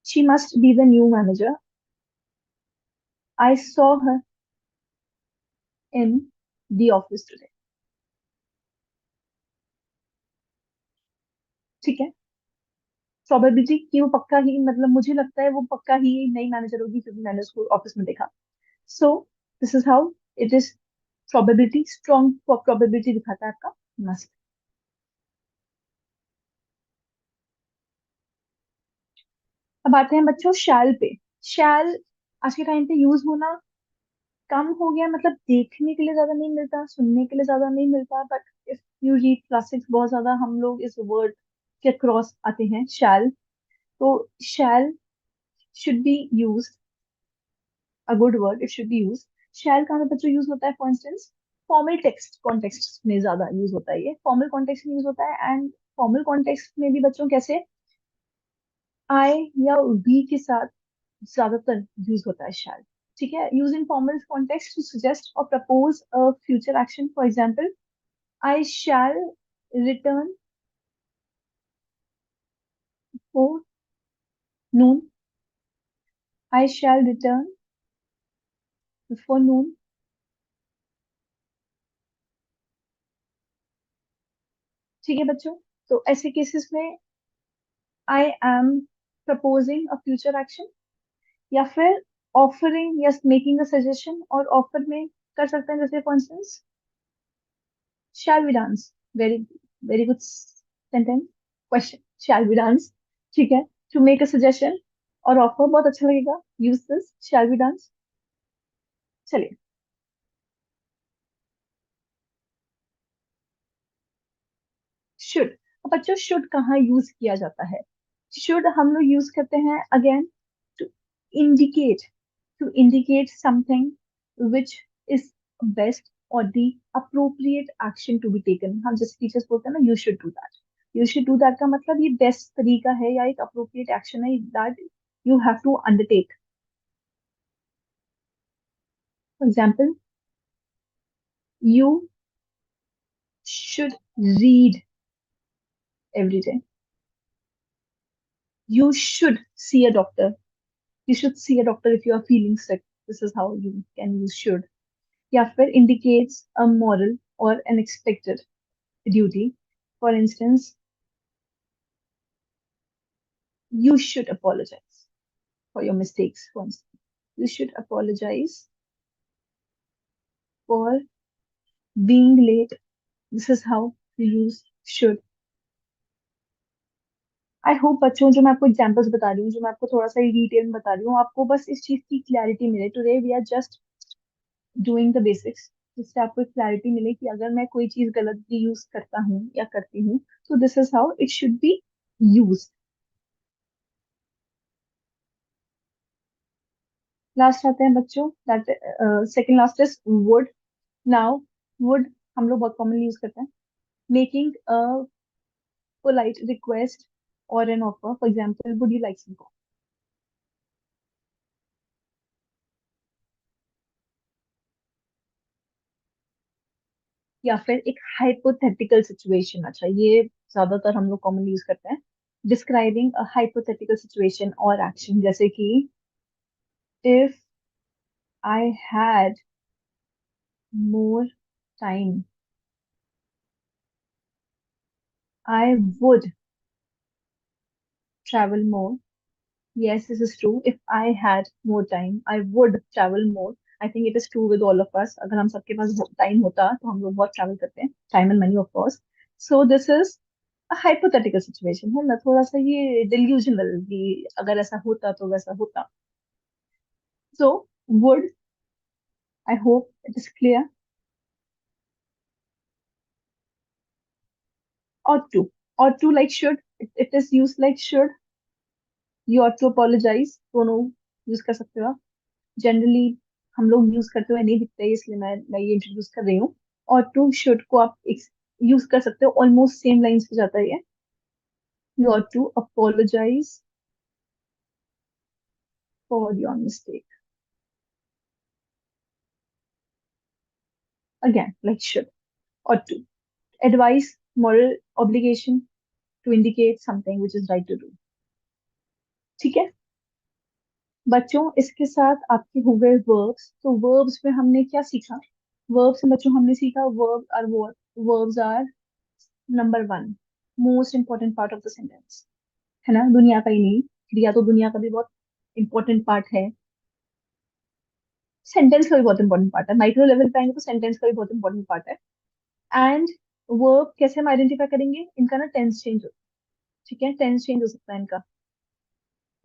She must be the new manager. I saw her in the office today. ठीक है, प्रोबेबिलिटी कि वो पक्का ही, मतलब मुझे लगता है वो पक्का ही नई मैनेजर होगी क्योंकि मैंने उसको ऑफिस में देखा। सो this is how it is. Probability, strong probability दिखाता है आपका मस्ट। अब आते हैं बच्चों शैल पे। शैल आज के टाइम पे यूज होना कम हो गया, मतलब देखने के लिए ज्यादा नहीं मिलता, सुनने के लिए ज्यादा नहीं मिलता, but if you read classics बहुत ज्यादा हम लोग इस वर्ड के क्रॉस आते हैं शैल। तो shall should be use, a good word, it should be use. Shall कहाँ पे बच्चों यूज होता है? For instance formal text context में ज्यादा यूज होता है, ये फॉर्मल कॉन्टेक्स्ट में यूज होता है। एंड फॉर्मल कॉन्टेक्स्ट में भी बच्चों कैसे आई या वी के साथ ज्यादातर यूज होता है शैल। ठीक है, use in formal context to suggest और propose a future action. For example, I shall return for noon, I shall return before noon. ठीक है बच्चों, तो ऐसे केसेस में I am proposing a future action, या फिर ऑफरिंग या मेकिंग अ सजेशन, और ऑफर में कर सकते हैं जैसे for instance shall we dance. Very very good sentence, question, shall we dance. ठीक है, टू मेक अ सजेशन और ऑफर बहुत अच्छा लगेगा, use this shall we dance. चलिए, शुड। अब बच्चों शुड कहाँ यूज किया जाता है? शुड हम लोग यूज करते हैं again to indicate, to indicate something which is best और the appropriate action to be taken. हम जैसे टीचर्स बोलते हैं ना, you should do that. You should do that का मतलब ये बेस्ट तरीका है या एक अप्रोप्रिएट एक्शन है that you have to undertake. For example, you should read every day, you should see a doctor, you should see a doctor if you are feeling sick. This is how you can use should. या फिर indicates a moral or an expected duty. For instance, you should apologize for your mistakes. For instance, you should apologize for being late. This is how you use should. I hope बच्चों, जो मैं आपको examples बता रही हूँ, जो मैं आपको थोड़ा सा डिटेल में बता रही हूँ, आपको बस इस चीज की क्लैरिटी मिले। Today we are just doing the basics, जिससे आपको एक क्लैरिटी मिले कि अगर मैं कोई चीज गलत भी यूज करता हूँ या करती हूँ, तो this is how it should be use. Last आते हैं बच्चों, that second last is would. Now would हम लोग बहुत कॉमनली यूज करते हैं मेकिंग अ पोलाइट रिक्वेस्ट और an offer. For example, would you like some, या फिर एक हाइपोथेटिकल सिचुएशन। अच्छा, ये ज्यादातर हम लोग कॉमनली यूज करते हैं डिस्क्राइबिंग अ हाइपोथेटिकल सिचुएशन और एक्शन, जैसे कि if I had more time, I would travel more. Yes, this is true. If I had more time, I would travel more. I think it is true with all of us. अगर हम सबके पास time होता तो हम लोग बहुत travel करते हैं, time and money of course. So this is a hypothetical situation है ना, थोड़ा सा ये डिल्यूजनल कि अगर ऐसा होता तो वैसा होता। So would, I hope it is clear. और to like should, it is use like should, you ought to apologise, दोनों यूज कर सकते हो आप। जनरली हम लोग यूज करते हुए नहीं दिखते हैं, इसलिए मैं ये इंट्रोड्यूस कर रही हूँ। और टू शुड को आप यूज कर सकते हो, ऑलमोस्ट सेम लाइन्स पे जाता है ये। You are to apologise for your mistake, again like should. और to advice, moral obligation, to indicate something which is right to do. ठीक है बच्चों, इसके साथ आपके हो गए वर्ब्स। तो वर्ब्स में हमने क्या सीखा? वर्ब्स में बच्चों हमने सीखा verb are what, verbs are number one most important part of the sentence, है ना? दुनिया का ही नहीं, क्रिया तो दुनिया का भी बहुत इंपॉर्टेंट पार्ट है, सेंटेंस का भी बहुत इंपॉर्टेंट पार्ट है। माइक्रो लेवल पे आएंगे तो सेंटेंस का भी बहुत इंपॉर्टेंट पार्ट है। एंड वर्ब कैसे हम आइडेंटिफाई करेंगे? इनका ना टेंस चेंज हो, ठीक है, टेंस चेंज हो सकता है इनका।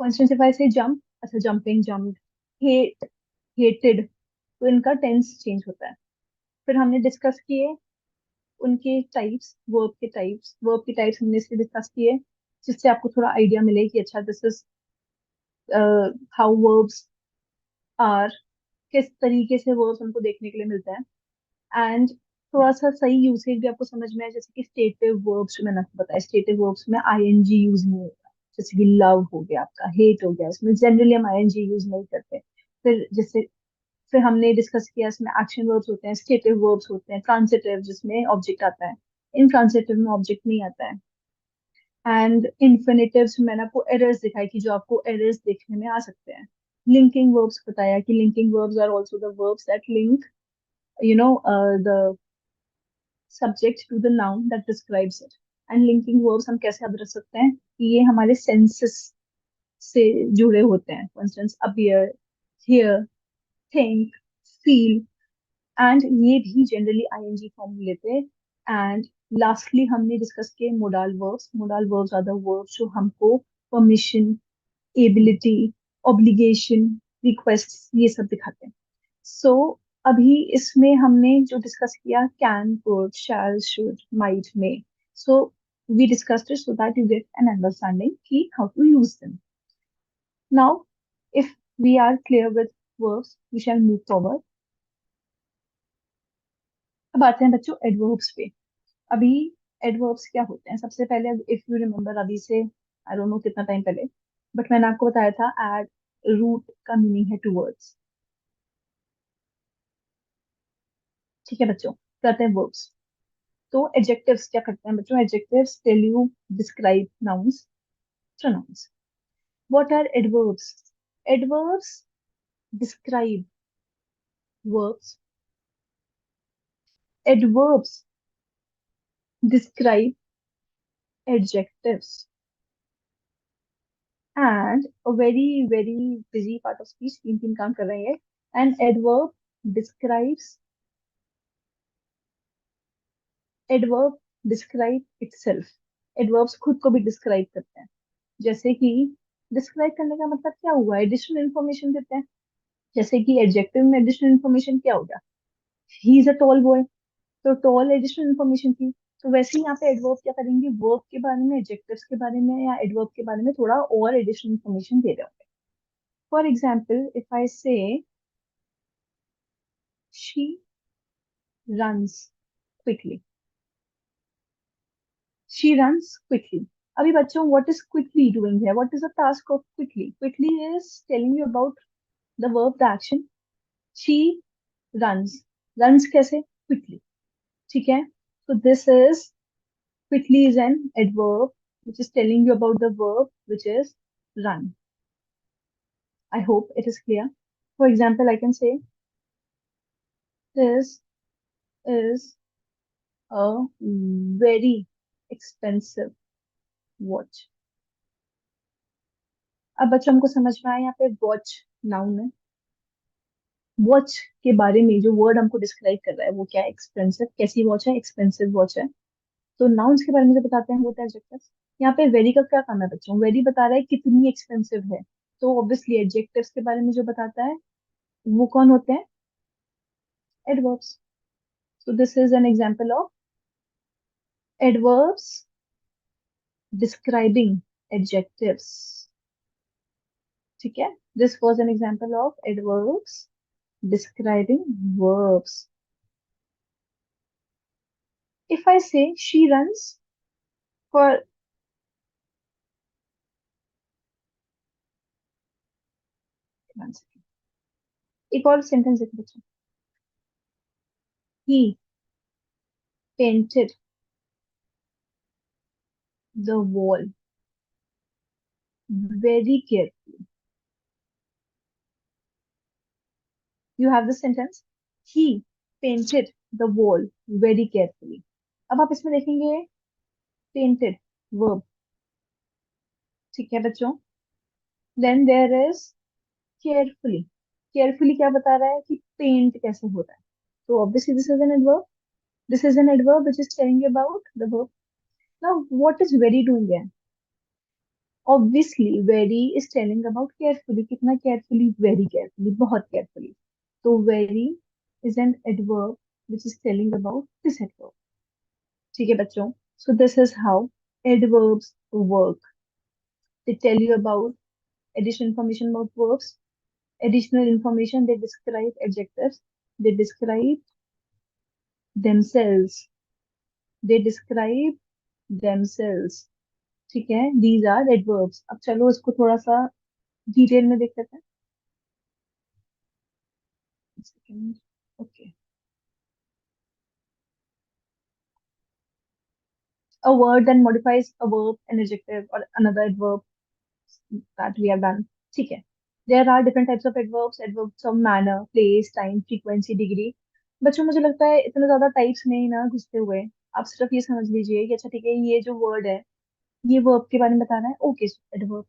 फॉर इंस्टेंस इफ आई से जंप, अच्छा जंपिंग, जंप्ड, हेट, हेटेड, तो इनका टेंस चेंज होता है। फिर हमने डिस्कस किए उनके टाइप्स, वर्ब के टाइप्स हमने इसलिए डिस्कस किए जिससे आपको थोड़ा आइडिया मिले कि अच्छा this is how verbs are, किस तरीके से वर्ब्स हमको देखने के लिए मिलता है। एंड थोड़ा सा सही यूसेज भी आपको समझ में आए, जैसे कि स्टेटिव वर्ब्स जो मैंने आपको बताया, स्टेटिव वर्ब्स में आईएनजी यूज नहीं होता, जैसे कि लव हो गया आपका, हेट हो गया, इसमें जनरली हम आईएनजी यूज नहीं करते। फिर जैसे फिर हमने डिस्कस किया इसमें एक्शन वर्ब्स होते हैं, स्टेटिव वर्ब्स होते हैं, ट्रांसिटिव जिसमें ऑब्जेक्ट आता है, इनट्रांसिटिव में ऑब्जेक्ट नहीं आता है, एंड इन्फिनेटिव्स में मैंने आपको एरर्स दिखाई कि जो आपको एरर्स देखने में आ सकते हैं। लिंकिंग वर्ब्स बताया कि linking verbs are also the verbs that link the subject to the noun that describes it। And linking verbs हम कैसे याद रख सकते हैं कि ये हमारे सेंसेस से जुड़े होते हैं, for instance appear, hear, think, feel, and ये भी जनरली आईएनजी फॉर्म में लेते हैं। एंड लास्टली हमने डिस्कस किए modal verbs. Modal verbs are the verbs जो हमको परमिशन, एबिलिटी, ऑब्लिगेशन, रिक्वेस्ट ये सब दिखाते हैं। सो अभी इसमें हमने जो डिस्कस किया can, could, shall, should, might, may, so we discussed it so that you get an understanding कि how to use them. Now if we are clear with verbs we shall move forward. अब आते हैं बच्चों adverbs पे। अभी adverbs क्या होते हैं, सबसे पहले इफ यू रिमेम्बर अभी से आई डोंट नो कितना टाइम पहले, बट मैंने आपको बताया था एड रूट का मीनिंग है टूवर्ड्स। ठीक है बच्चों, करते हैं वर्ब्स। तो एडजेक्टिव्स क्या करते हैं बच्चों, adjectives tell you describe nouns, pronouns। what are adverbs? Adverbs describe verbs, adverbs describe adjectives, and a very busy part of speech, तीन तीन काम कर रहे हैं। and describes adverb describe itself। adverbs खुद को भी डिस्क्राइब करते हैं, जैसे कि डिस्क्राइब करने का मतलब क्या हुआ, एडिशनल इन्फॉर्मेशन देते हैं। जैसे कि एडजेक्टिव में एडिशनल इन्फॉर्मेशन क्या हो गया, he is a tall boy, तो टॉल एडिशनल इन्फॉर्मेशन थी। तो वैसे ही यहाँ पे एडवर्ब क्या करेंगे, वर्ब के बारे में, एडजेक्टिव्स के बारे में या एडवर्ब के बारे में थोड़ा और एडिशनल इन्फॉर्मेशन दे रहे होंगे। For example if I say she runs quickly, she runs quickly. अभी बच्चों व्हाट इज क्विकली डूइंग है, what is the task of quickly, quickly is telling you about the verb, the action. She runs, runs कैसे, quickly. ठीक है, so this is quickly is an adverb which is telling you about the verb which is run। I hope it is clear. For example, I can say this is a very expensive watch। अब बच्चों हमको समझ में आया यहाँ पे watch noun है, watch के बारे में जो वर्ड हमको डिस्क्राइब कर रहा है वो क्या है, एक्सपेंसिव, कैसी वॉच है, एक्सपेंसिव वॉच है। तो नाउन्स के बारे में जो बताते हैं वो होता है एडजेक्टिव्स। यहाँ पे वेरी का क्या काम है बच्चों, वेरी बता रहा है कितनी एक्सपेंसिव है, तो ऑब्वियसली एडजेक्टिव्स के बारे में जो बताता है वो कौन होते हैं, adverbs. So this is an example of adverbs describing adjectives. ठीक है, this was an example of adverbs describing verbs. If I say she runs for, एक और सेंटेंस देखो बच्चों, he painted the wall very carefully। You have the sentence, he painted the wall very carefully। अब आप इसमें देखेंगे painted verb। ठीक है बच्चों, then there is carefully। carefully क्या बता रहा है कि पेंट कैसे होता है, तो obviously this is an adverb, this is an adverb which is telling you about the verb। now what is very doing here, obviously very is telling about carefully, कितना केयरफुली, वेरी केयरफुली, बहुत carefully. तो very is an adverb which is telling about this adverb. ठीक है बच्चों, सो this is how adverbs work. They tell you about additional information about verbs, additional information, they describe adjectives, they describe themselves, they describe themselves। ठीक है, these are adverbs। अब चलो इसको थोड़ा सा डिटेल में देख लेते हैं। Second, okay. A word that modifies a verb, an adjective or another adverb that we have done। ठीक है, there are different types of adverbs, adverbs of manner, place, time, frequency, degree। बच्चों मुझे लगता है इतना ज्यादा टाइप्स में ही ना घुसते हुए आप सिर्फ ये समझ लीजिए कि अच्छा ठीक है, ये जो वर्ड है ये वर्ब के बारे में बता रहा है, okay adverb.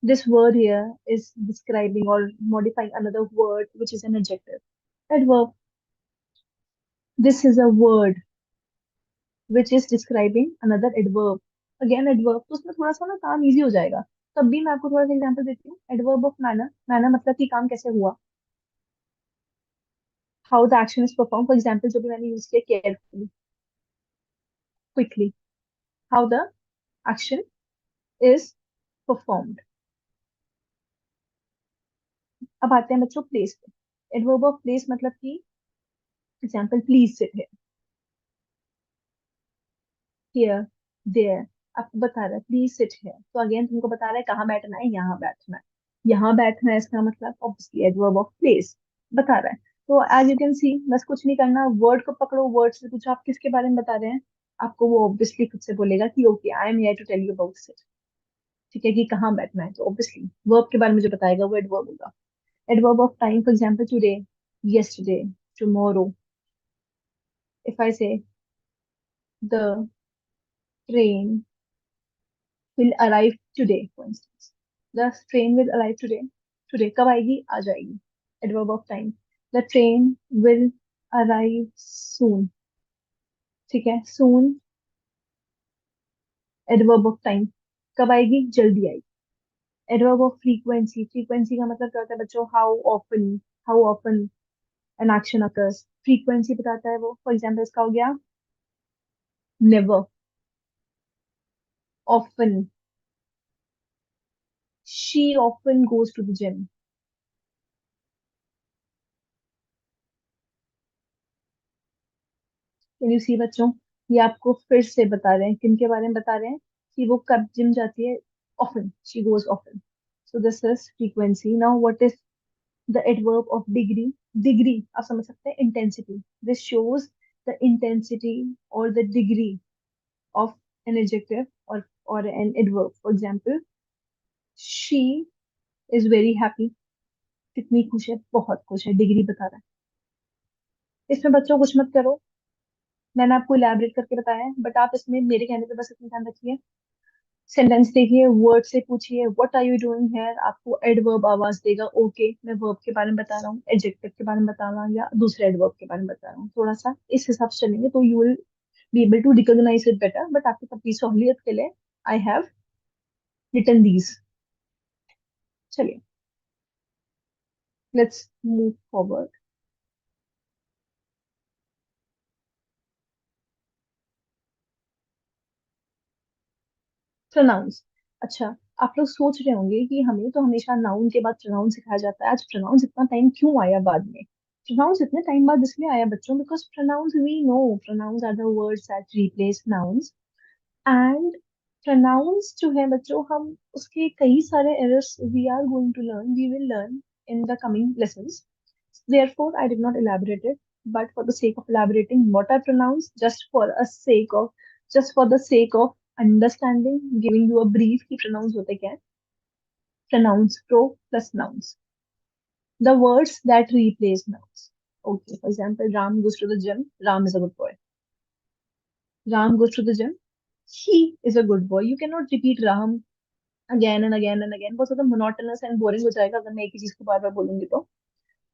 This word here is describing और modifying another word which is an adjective, adverb. This is a word which is describing another adverb, again adverb। तो उसमें थोड़ा सा ना काम इजी हो जाएगा। तब भी मैं आपको थोड़ा सा एग्जांपल देती हूँ। adverb of manner, manner मतलब कि काम कैसे हुआ, how the action is performed। for example जो भी मैंने यूज किया carefully, quickly, how the action is performed। अब आते हैं बच्चों प्लेस पे। adverb of place मतलब कि example please sit here, there. आपको बता रहा है प्लीज सिट हियर, तो अगेन तुमको बता रहा है कहाँ बैठना है, यहाँ बैठना है। यहाँ बैठना है इसका मतलब ऑब्वियसली एडवर्ब ऑफ प्लेस बता रहा है। तो एज यू कैन सी, बस कुछ नहीं करना, वर्ड को पकड़ो, वर्ड से पूछो आप किसके बारे में बता रहे हैं, आपको वो ऑब्वियसली खुद से बोलेगा कि okay I am here to tell you about sit. ठीक है, कि कहाँ बैठना है, तो ऑब्वियसली वर्ब के बारे में जो बताएगा वो एडवर्ब होगा। Adverb of time, for example today, yesterday, tomorrow। If I say the train will arrive today, for instance। The train will arrive today। Today कब आएगी, आ जाएगी, adverb of time। The train will arrive soon। ठीक है, soon adverb of time, कब आएगी, जल्दी आएगी। adverb of frequency, frequency का मतलब क्या होता है बच्चों, how often an action occurs। frequency बताता है वो, for example इसका हो गया never, often, she often goes to the gym। Can you see बच्चों, ये आपको फिर से बता रहे हैं किन के बारे में बता रहे हैं, कि वो कब जिम जाती है, often, she goes often. So this is frequency. Now what is the adverb of degree, degree आप समझ सकते हैं intensity. This shows the intensity और the degree of an adjective और an adverb. For example she is very happy, कितनी खुश है, बहुत खुश है, डिग्री बता रहा है। इसमें बच्चों कुछ मत करो, मैंने आपको इलेबरेट करके बताया है, बट आप इसमें मेरे कहने पे बस इतना ध्यान रखिए। सेंटेंस देखिए, वर्ड से पूछिए what are you doing here, आपको एडवर्ब आवाज देगा, ओके मैं वर्ब के बारे में बता रहा हूँ, एडजेक्टिव के बारे में बता रहा हूँ या दूसरे एडवर्ब के बारे में बता रहा हूँ। थोड़ा सा इस हिसाब से चलेंगे तो you will be able to recognize it better. But आपकी तभी सहूलियत के लिए आई हैव रिटन दीज। चलिए, लेट्स मूव फॉरवर्ड। प्रोनाउंस। अच्छा, आप लोग सोच रहे होंगे कि हमें तो हमेशा नाउन के बाद प्रोनाउन सिखाया जाता है, आज प्रोनाउंस इतना टाइम क्यों आया बाद में। प्रोनाउंस इतने टाइम बाद इसलिए आया बच्चों, because pronouns we know, pronouns are the words that replace nouns. And pronouns जो है बच्चों, हम उसके कई सारे errors we are going to learn, we will learn in the coming lessons. Therefore, I did not elaborate it, but for the sake of elaborating what are pronouns, just for the sake of understanding, giving you a brief कि pronouns होते क्या है। Pronouns, pro plus nouns, the words that replace nouns। Okay, for example, Ram goes to the gym, Ram is a good boy। Ram goes to the gym, he is a good boy। You cannot repeat Ram again and again and again, बहुत ज्यादा monotonous and boring हो जाएगा अगर मैं एक ही चीज को बार बार बोलूंगी तो।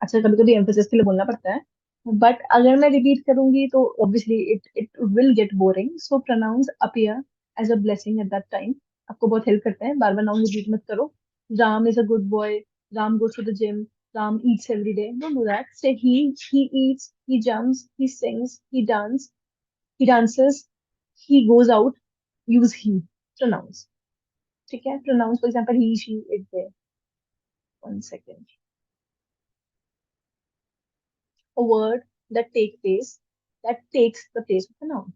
अच्छा, कभी कभी एम्फोसिस के लिए बोलना पड़ता है, बट अगर मैं रिपीट करूंगी तो obviously it it will get boring. So pronouns appear as a blessing at that time. आपको बहुत हेल्प करते हैं, बार बार नाउन रिपीट मत करो. Ram is a good boy, Ram goes to the gym, Ram eats every day. Don't do that. Say he eats, he jumps, he sings, he dances, he goes out. Use he. Pronouns. ठीक है. Pronouns, for example, he, she, it, they. One second. A word that takes the place of a noun.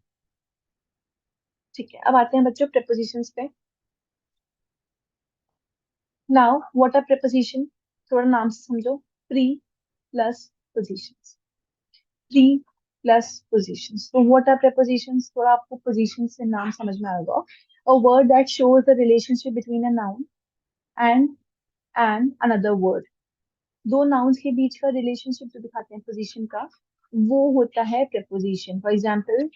ठीक है. अब आते हैं बच्चों prepositions पे. Now, what are preposition? थोड़ा नाम से समझो. Pre plus positions. Pre plus positions. So what are prepositions? थोड़ा आपको positions से नाम समझ में आएगा. A word that shows the relationship between a noun and another word. दो nouns के बीच का relationship जो दिखाते हैं position का, वो होता है preposition. For example,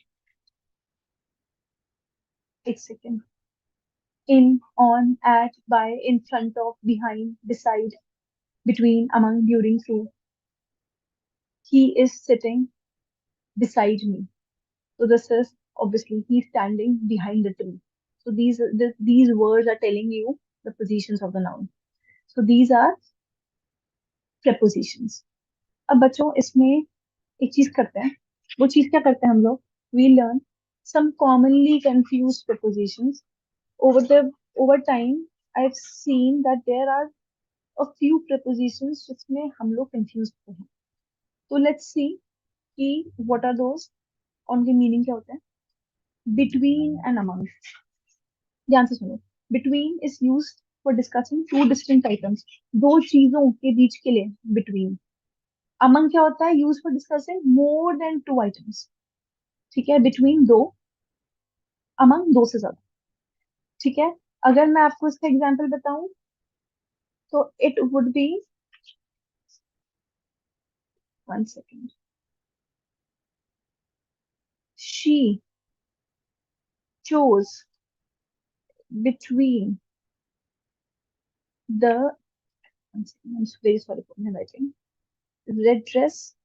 एक second. In, on, at, by, in front of, behind, beside, between, among, during, through. He is sitting beside me. So this is obviously he's standing behind the tree. So these words are telling you the positions of the noun. So these are prepositions. अब बच्चों इसमें एक चीज करते हैं. वो चीज क्या करते हैं हम लोग? We learn some commonly confused prepositions. Over the over time, I've seen that there are a few prepositions जिसमें हम लोग confused होते हैं. So let's see कि what are those, उनके मीनिंग क्या होते हैं. Between and among. ध्यान से सुनो. Between is used for discussing two distinct items. दो चीजों के बीच के लिए between. Among क्या होता है? Used for discussing more than two items. ठीक है. Between दो, among दो से ज्यादा. ठीक है. अगर मैं आपको इसका एग्जांपल बताऊं तो it would be, one second. She chose between the, one second, I'm very sorry for my writing, red dress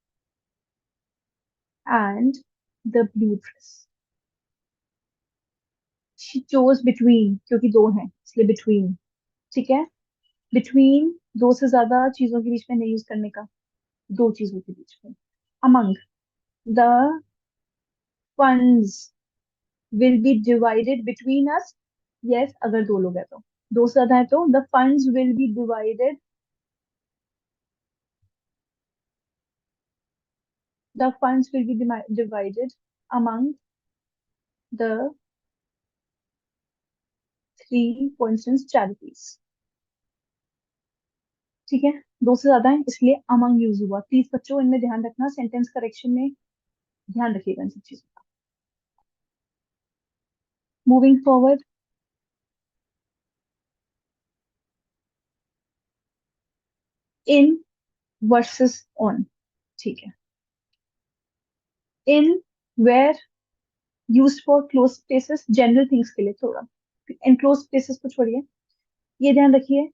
and the blue dress. She chose between क्योंकि दो हैं इसलिए between. ठीक है. between दो से ज्यादा चीजों के बीच में नहीं यूज करने का, दो चीजों के बीच में. among, the funds will be divided between us. Yes, अगर दो लोग हैं तो. दो से ज्यादा है तो the funds will be divided, the funds will be divided among the three, for instance, charities. ठीक है. दो से ज्यादा है इसलिए among यूज हुआ. प्लीज बच्चों इनमें ध्यान रखना, सेंटेंस करेक्शन में ध्यान रखिएगा इन सब चीजों का. Moving forward. In versus on. ठीक है. In, where, used for close spaces, general things के लिए थोड़ा. एनक्लोज स्पेसेस को छोड़िए. ये ध्यान रखिए.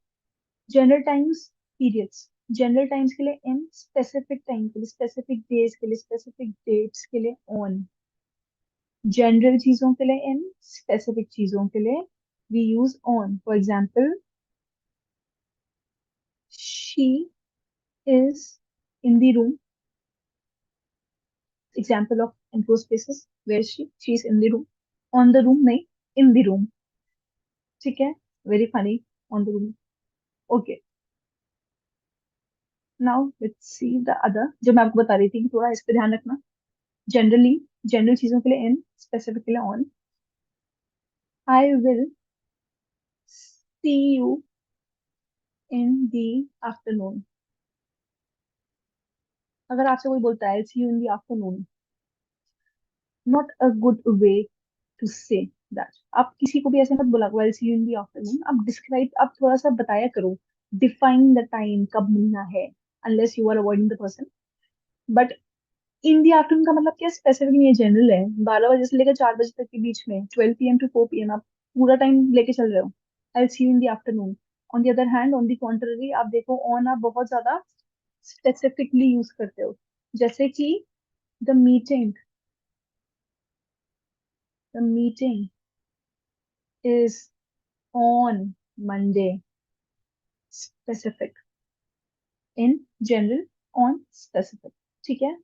General times, periods. General times के लिए इन, स्पेसिफिक टाइम के लिए, स्पेसिफिक डेज के लिए, स्पेसिफिक डेट्स के लिए ऑन. जनरल चीजों के लिए इन, स्पेसिफिक चीजों के लिए we use on. For example, she is in the room. Example of enclose spaces. Where she is in the room. On the room नहीं, इन द रूम. ठीक है. Very funny. On the room. Okay. Now let's see the other जो मैं आपको बता रही थी कि थोड़ा इस पे ध्यान रखना. जनरली, जनरल चीजों के लिए इन, स्पेसिफिक के लिए on. I will see you in the afternoon. अगर आपसे कोई बोलता है see you in the afternoon, not a good way to say that. आप किसी को भी ऐसे मत बोला well see you in the afternoon. आप डिस्क्राइब, आप थोड़ा सा बताया करो. डिफाइन द टाइम कब मिलना है, unless you are avoiding the person. But in the afternoon का मतलब क्या? स्पेसिफिक नहीं है, जनरल है. 12 बजे से लेकर 4 बजे तक के बीच में, 12 PM to 4 PM, आप पूरा टाइम लेके चल रहे हो. I see you in the afternoon. On the other hand, on the contrary, आप देखो ऑन आप बहुत ज्यादा स्पेसिफिकली यूज करते हो. जैसे कि the meeting, the meeting is on Monday, specific, in general, on specific. ठीक है।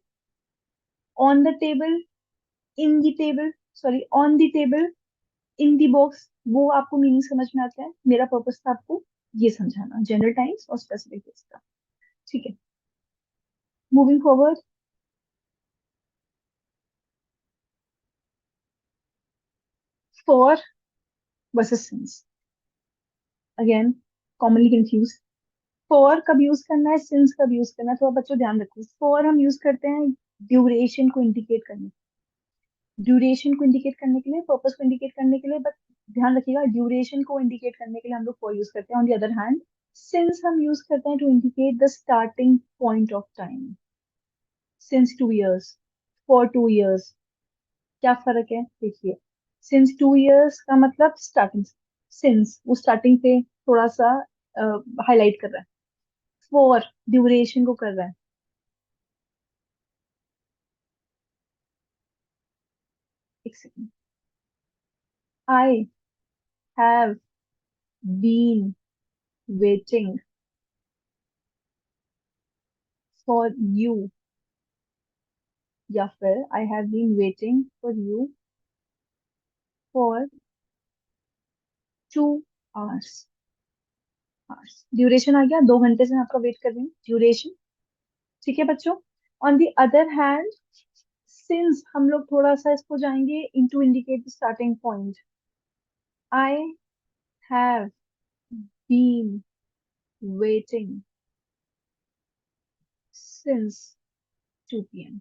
On the table, in the table, sorry on the table, in the box, वो आपको मीनिंग समझ में आता है। मेरा पर्पस था आपको ये समझाना, जनरल टाइम्स और स्पेसिफिक डेज का। ठीक है। Moving forward, for versus since, again commonly confuse. For कब यूज करना है, सिंस कब यूज करना है, तो आप बच्चों ध्यान रखो। फॉर हम यूज करते हैं ड्यूरेशन को इंडिकेट करने, ड्यूरेशन को इंडिकेट करने के लिए, पर्पस को इंडिकेट करने के लिए, बट ध्यान रखिएगा ड्यूरेशन को इंडिकेट करने के लिए हम लोग फॉर यूज करते हैं। On the other hand since हम यूज करते हैं to indicate the starting point of time. Since 2 years, for 2 years, क्या फर्क है देखिए। सिंस 2 years का मतलब स्टार्टिंग, सिंस वो स्टार्टिंग पे थोड़ा सा हाईलाइट कर रहा है, फॉर ड्यूरेशन को कर रहा है। एक second, I have been waiting for you, या फिर I have been waiting for you for 2 hours। Duration आ गया, 2 घंटे से मैं आपका वेट कर रही हूँ, ड्यूरेशन। ठीक है बच्चों। On the other hand since हम लोग थोड़ा सा इसको जाएंगे in to indicate the starting point. I have been waiting since 2 p.m.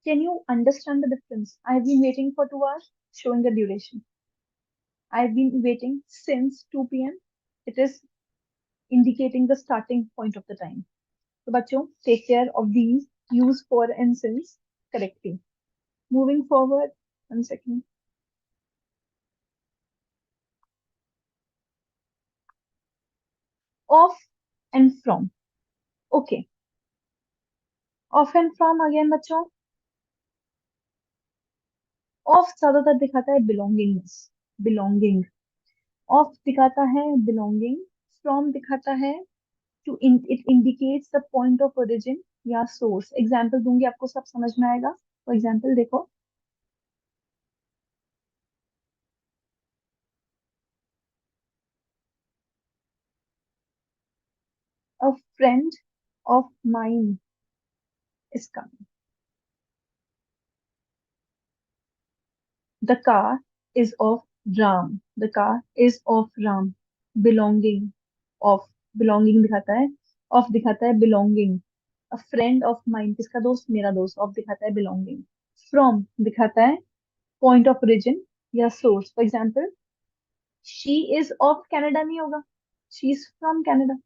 Can you understand the difference? I have been waiting for 2 hours, showing the duration. I have been waiting since 2 p.m. It is indicating the starting point of the time. So, बच्चों, take care of these. Use for and since correctly. Moving forward, 1 second. Off and from. Okay. Off and from again, बच्चों. Off ज्यादातर दिखाता है belongingness, belonging. Off दिखाता है belonging. From दिखाता है it indicates the point of origin या source. Example दूंगी आपको सब समझ में आएगा। फॉर एग्जाम्पल देखो, a friend of mine is coming. The car is of Ram. The car is of Ram. Belonging of, belonging दिखाता है, of दिखाता है belonging. A friend of mine, किसका दोस्त, मेरा दोस्त, of दिखाता है belonging. From दिखाता है point of origin या source. For example, she is of Canada नहीं होगा, she is from Canada.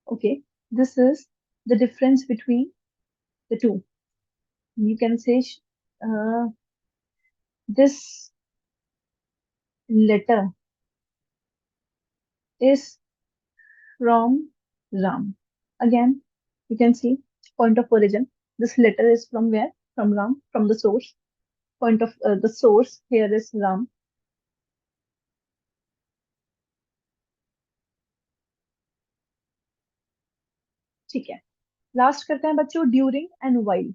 Okay, this is the difference between the two. You can say uh, this letter is from Ram. Again, you can see point of origin. This letter is from where? From Ram, from the source. Point of the source here is Ram. ठीक है। Last करते हैं बच्चों during and while.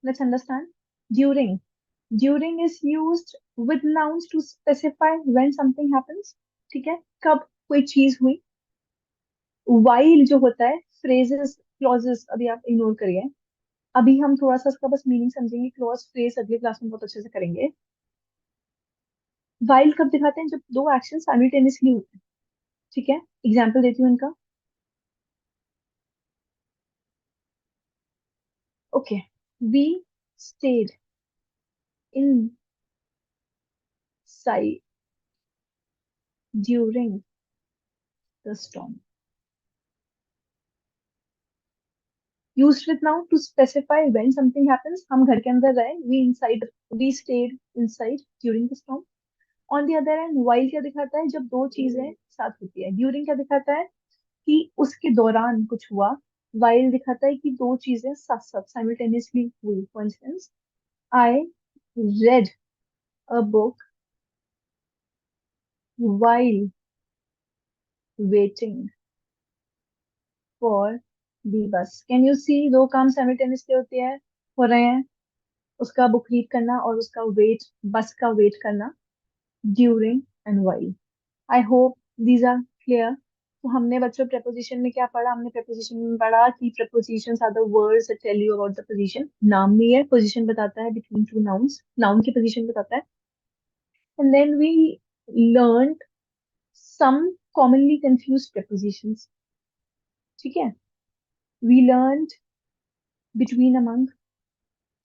Let's understand. During. During is used with nouns to specify when something happens. ठीक है, कब कोई चीज हुई। While जो होता है phrases, clauses अभी आप इग्नोर करिए। अभी हम थोड़ा सा इसका बस मीनिंग समझेंगे, क्लॉज फ्रेज अगले क्लास में बहुत अच्छे से करेंगे। वाइल कब दिखाते हैं, जब दो एक्शन साइमल्टेनियसली होते हैं। ठीक है, एग्जाम्पल देती हूँ इनका। Okay, we stayed inside during the storm. Used with noun to specify when something happens, हम घर के अंदर रहे, we stayed inside during the storm. On the other hand while क्या दिखाता है, जब दो चीजें साथ होती है। ड्यूरिंग क्या दिखाता है कि उसके दौरान कुछ हुआ, वाइल दिखाता है कि दो चीजें साथ साथ साइमल्टेनियसली हुई. For instance, I read a book while waiting for the bus. Can you सी, दो काम साइमल्टेनियसली होते हैं, हो रहे हैं. उसका बुक रीड करना और उसका वेट, बस का वेट करना, during and while. I hope these are clear. तो हमने बच्चों प्रपोजिशन में क्या पढ़ा? हमने प्रपोजिशन में पढ़ा कि prepositions are the words that tell you about the position. नाम में है, पोजीशन बताता है बिटवीन टू नाउन्स, नाउन की पोजीशन बताता है. And then we learn some commonly confused prepositions. ठीक है. We learned between, among,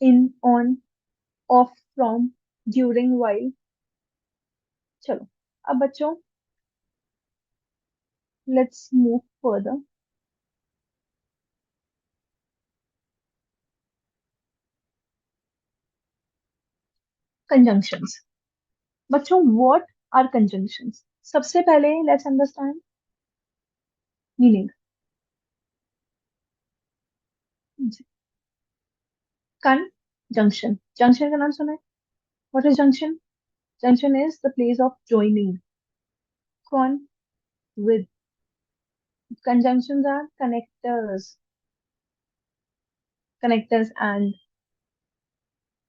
in, on, off, from, during, while. चलो, अब बच्चों let's move further. Conjunctions. बच्चों what are conjunctions? सबसे पहले let's understand meaning. Conjunction. Junction का नाम सुना है? What is junction? Junction is the place of joining. Con with. Conjunctions are connectors. Connectors and,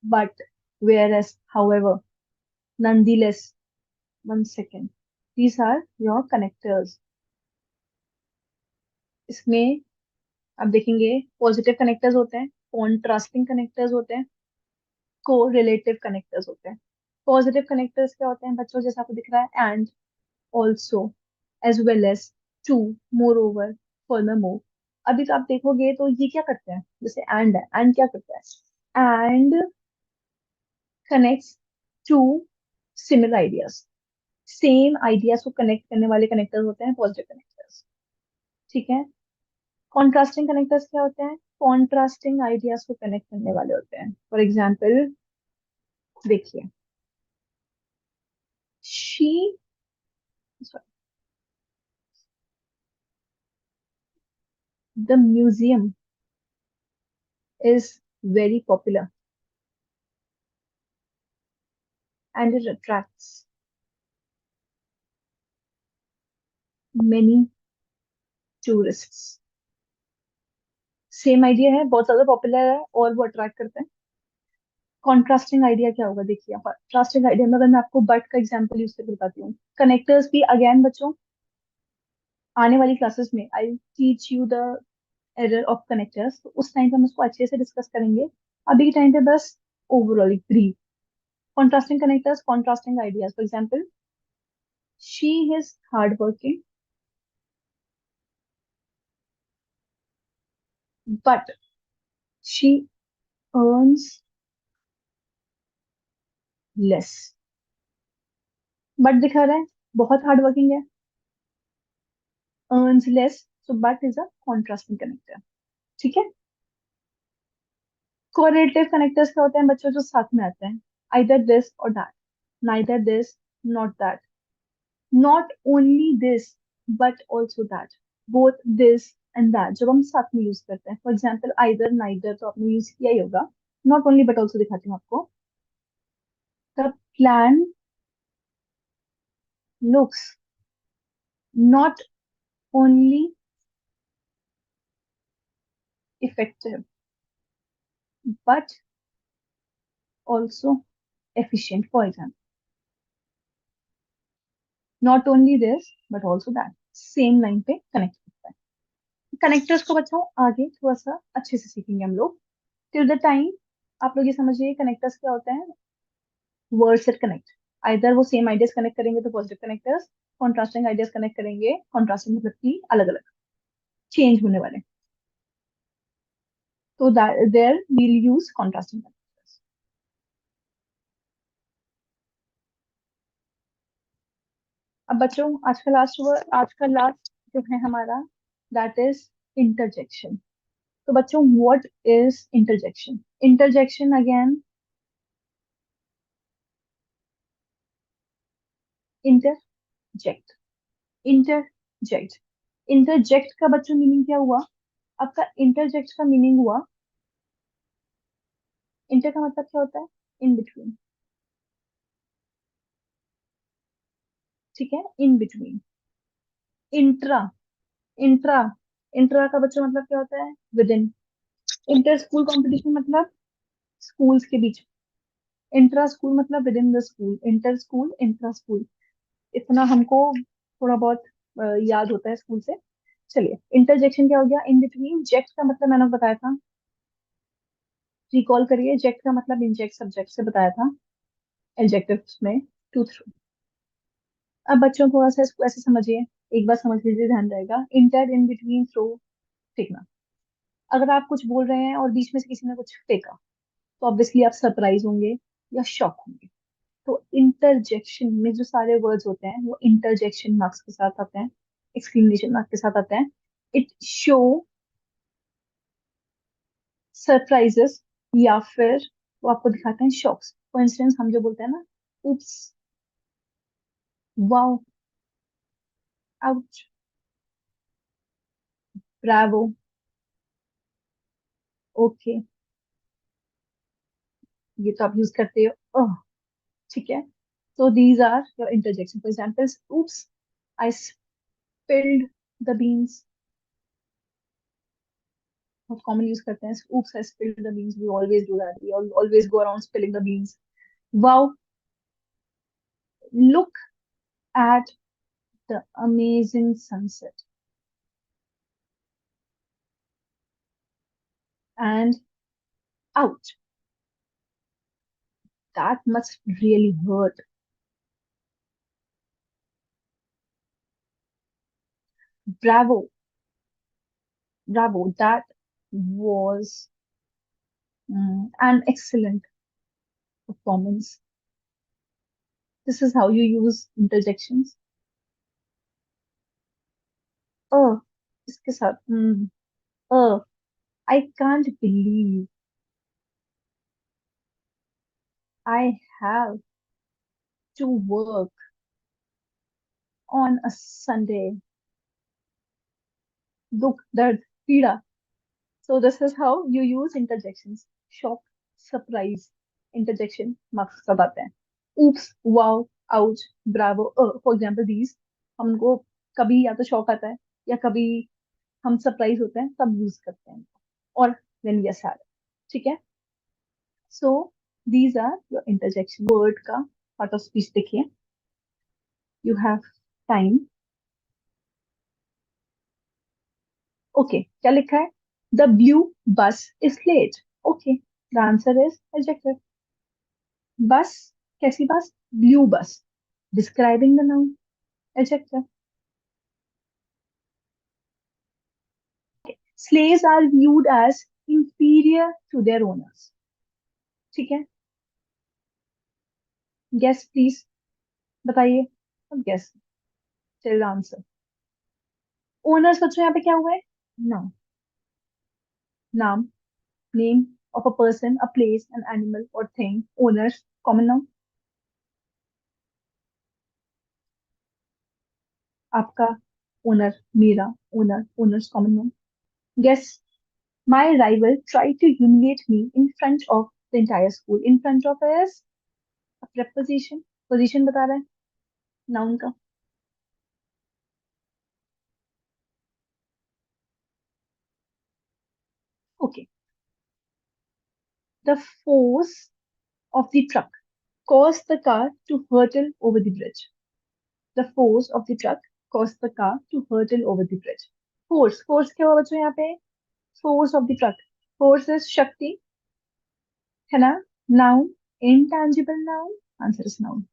but, whereas, however, nonetheless. One second. These are your connectors. इसमें आप देखेंगे positive connectors होते हैं, contrasting connectors होते हैं, को रिलेटिव कनेक्टर्स होते हैं. पॉजिटिव कनेक्टर्स क्या होते हैं बच्चों? जैसे आपको दिख रहा है and, also, as well as, too, moreover, furthermore. अभी तो आप देखोगे तो ये क्या करते हैं? जैसे एंड है, एंड क्या करता है? And connects to similar ideas. Same ideas को कनेक्ट करने वाले कनेक्टर्स होते हैं पॉजिटिव कनेक्टर्स. ठीक है. कॉन्ट्रास्टिंग कनेक्टर्स क्या होते हैं? कॉन्ट्रास्टिंग आइडियाज को कनेक्ट करने वाले होते हैं. फॉर एग्जाम्पल देखिए, she, the museum is very popular and it attracts many tourists. Same idea है, बहुत ज्यादा पॉपुलर है और वो अट्रैक्ट करते हैं. कॉन्ट्रास्टिंग आइडिया क्या होगा? देखिए, कॉन्ट्रास्टिंग आइडिया में अगर मैं आपको बट का एग्जांपल यूज करके बताती हूँ. कनेक्टर्स भी अगेन बच्चों आने वाली क्लासेस में I teach you the error of connectors, तो उस टाइम पे हम उसको अच्छे से डिस्कस करेंगे. अभी के टाइम पे बस overall brief. Contrasting connectors, contrasting ideas. For example, she is hard working but she earns less. But दिखा रहा है बहुत हार्ड वर्किंग है, earns less, so but is a contrasting connector. ठीक है. कोरिलेटिव कनेक्टर्स क्या होते हैं बच्चों? जो साथ में आते हैं, आइदर दिस और that, neither this not that, not only this but also that, both this and that. जब हम साथ में यूज करते हैं, फॉर एग्जाम्पल आइदर नाइदर तो आपने यूज किया ही होगा. नॉट ओनली बट ऑल्सो दिखाती हूँ आपको. The plan looks not only effective but also efficient. For example, not only this but also that. Same line पे कनेक्ट करता है. कनेक्टर्स को बच्चों आगे थोड़ा सा अच्छे से सीखेंगे हम लोग. टिल द टाइम आप लोग ये समझिए कनेक्टर्स क्या होते हैं? वर्ड से कनेक्ट. आइदर वो सेम आइडियाज कनेक्ट करेंगे तो positive connectors, contrasting ideas connect करेंगे, कॉन्ट्रास्टिंग मतलब कि अलग अलग, चेंज होने वाले, तो देयर वील यूज कॉन्ट्रास्टिंग. अब बच्चों आज का लास्ट जो है हमारा, दैट इज इंटरजेक्शन. तो बच्चों what is interjection? Interjection again, interject, interject. Interject का बच्चों मीनिंग क्या हुआ? आपका इंटरजेक्ट का मीनिंग हुआ, इंटर का मतलब क्या होता है? In between. ठीक है, in between. Intra, intra, intra का बच्चा मतलब क्या होता है? With in. Inter school competition मतलब स्कूल्स के बीच। इंट्रा स्कूल मतलब with in the school. Inter school, intra school, इतना हमको थोड़ा बहुत याद होता है स्कूल से। चलिए, इंटरजेक्शन क्या हो गया? In between. जेक्ट का मतलब मैंने बताया था, रिकॉल करिए। जेक्ट का मतलब इंजेक्ट सब्जेक्ट से बताया था एडजेक्टिव्स में, टू थ्रू। अब बच्चों थोड़ा सा इसको ऐसे समझिए, एक बार समझ लीजिए, ध्यान रहेगा। इंटर, इन बिटवीन, थ्रू, फेंकना। अगर आप कुछ बोल रहे हैं और बीच में से किसी ने कुछ फेंका, तो ऑब्वियसली आप सरप्राइज होंगे या शॉक होंगे। तो इंटरजेक्शन में जो सारे वर्ड्स होते हैं वो इंटरजेक्शन मार्क्स के साथ आते हैं, एक्सक्लेमेशन मार्क के साथ आते हैं। इट शो सरप्राइजेस, या फिर वो आपको दिखाते हैं शॉक्स। फॉर इंस्टेंस, हम जो बोलते हैं ना, उप्स, वाओ, आउच, ब्रावो, ओके, ये तो आप यूज करते हो। ओह, ठीक है। So these are your interjection. For examples, oops, I spilled the beans. बहुत common use करते हैं। Oops, I spilled the beans. We always do that. We always go around spilling the beans. Wow, look at the amazing sunset. And ouch, that must really hurt. Bravo, bravo, that was an excellent performance. This is how you use interjections. Oh, इसके साथ oh, I can't believe I have to work on a Sunday. दुख, दर्द, पीड़ा. So this is how you use interjections. Shock, surprise, interjection marks सब आते हैं. Oops, wow, ouch, bravo. For example, these हमको कभी या तो शॉक आता है या कभी हम सरप्राइज होते हैं, तब यूज करते हैं. और when we are sad. ठीक है. So these are your interjection. Word का part of speech देखिए. You have time. ओके, क्या लिखा है? The blue bus is late. Okay, the answer is adjective. Bus, कैसी bus? Blue bus. Describing the noun, adjective. Slaves are viewed as inferior to their owners. ठीक है, guess please, बताइए. अब guess, चल answer. Owners बच्चों यहाँ पे क्या हुआ है? नाउन. नाम, name of a person, a place, an animal or thing. Owners, common noun. आपका ओनर, मेरा owner, owners common noun. Guess. My rival tried to humiliate me in front of the entire school. In front of is a preposition. Position बता रहा है noun का. Okay. The force of the truck caused the car to hurtle over the bridge. The force of the truck caused the car to hurtle over the bridge. Force, force क्या हुआ बच्चों यहाँ पे? Force of the truck. Force is शक्ति, है ना? Noun, intangible noun. Answer is noun.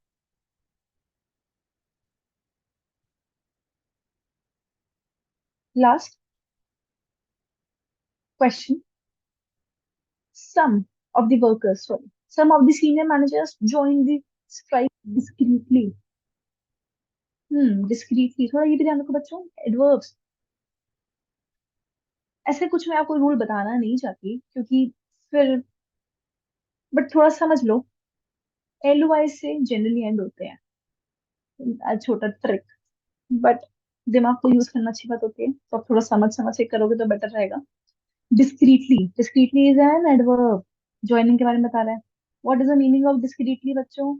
Last question. Some of the workers, sorry, some of the senior managers joined the strike discreetly. Discreetly, थोड़ा ये भी ध्यान रखो बच्चों. एडवर्ब्स, ऐसे कुछ मैं आपको रूल बताना नहीं चाहती क्योंकि फिर, बट थोड़ा समझ लो. एल वाई से जनरली एंड होते हैं. छोटा ट्रिक, बट दिमाग को यूज करना अच्छी बात होती है, तो आप थोड़ा समझ समझ के करोगे तो बेटर रहेगा. Discreetly is an adverb, joining के बारे में बता रहा है. What is the meaning of discreetly बच्चों?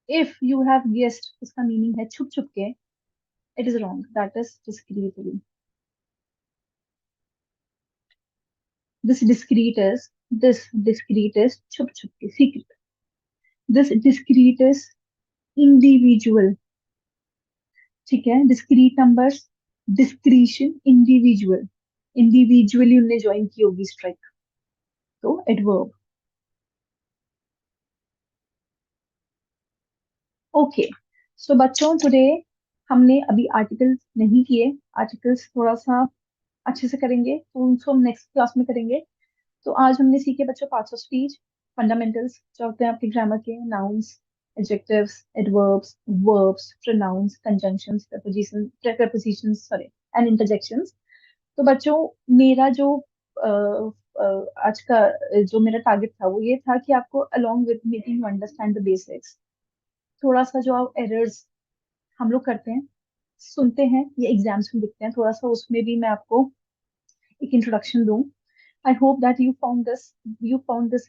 इफ यू हैव गेस्ड, इसका मीनिंग है छुप छुप के. It is wrong, that is discreetly. This discrete is, this discrete is छुप छुप के, secret. This discrete is individual. ठीक है, डिस्क्रीट नंबर्स, डिस्क्रीशन, इंडिविजुअल. इंडिविजुअली उनने ज्वाइन की होगी स्ट्राइक, तो एडवर्ब. ओके. सो बच्चों, टुडे हमने अभी आर्टिकल्स नहीं किए. आर्टिकल्स थोड़ा सा अच्छे से करेंगे, तो उनको हम नेक्स्ट क्लास में करेंगे. तो आज हमने सीखे बच्चों पार्ट्स ऑफ स्पीच, फंडामेंटल्स जो होते हैं आपके ग्रामर के, nouns, adjectives, adverbs, verbs, pronouns, conjunctions, prepositions sorry, and interjections. तो बच्चों, मेरा जो अ, आज का जो मेरा टारगेट था वो ये था कि आपको along with making you understand the basics, थोड़ा सा जो आप एरर्स हम लोग करते हैं, सुनते हैं या एग्जाम्स में दिखते हैं, थोड़ा सा उसमें भी मैं आपको एक इंट्रोडक्शन दूं. I hope that you found this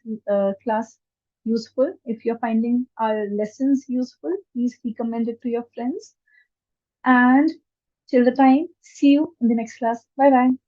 class useful. If you're finding our lessons useful, please recommend it to your friends. And till the time, see you in the next class. Bye bye.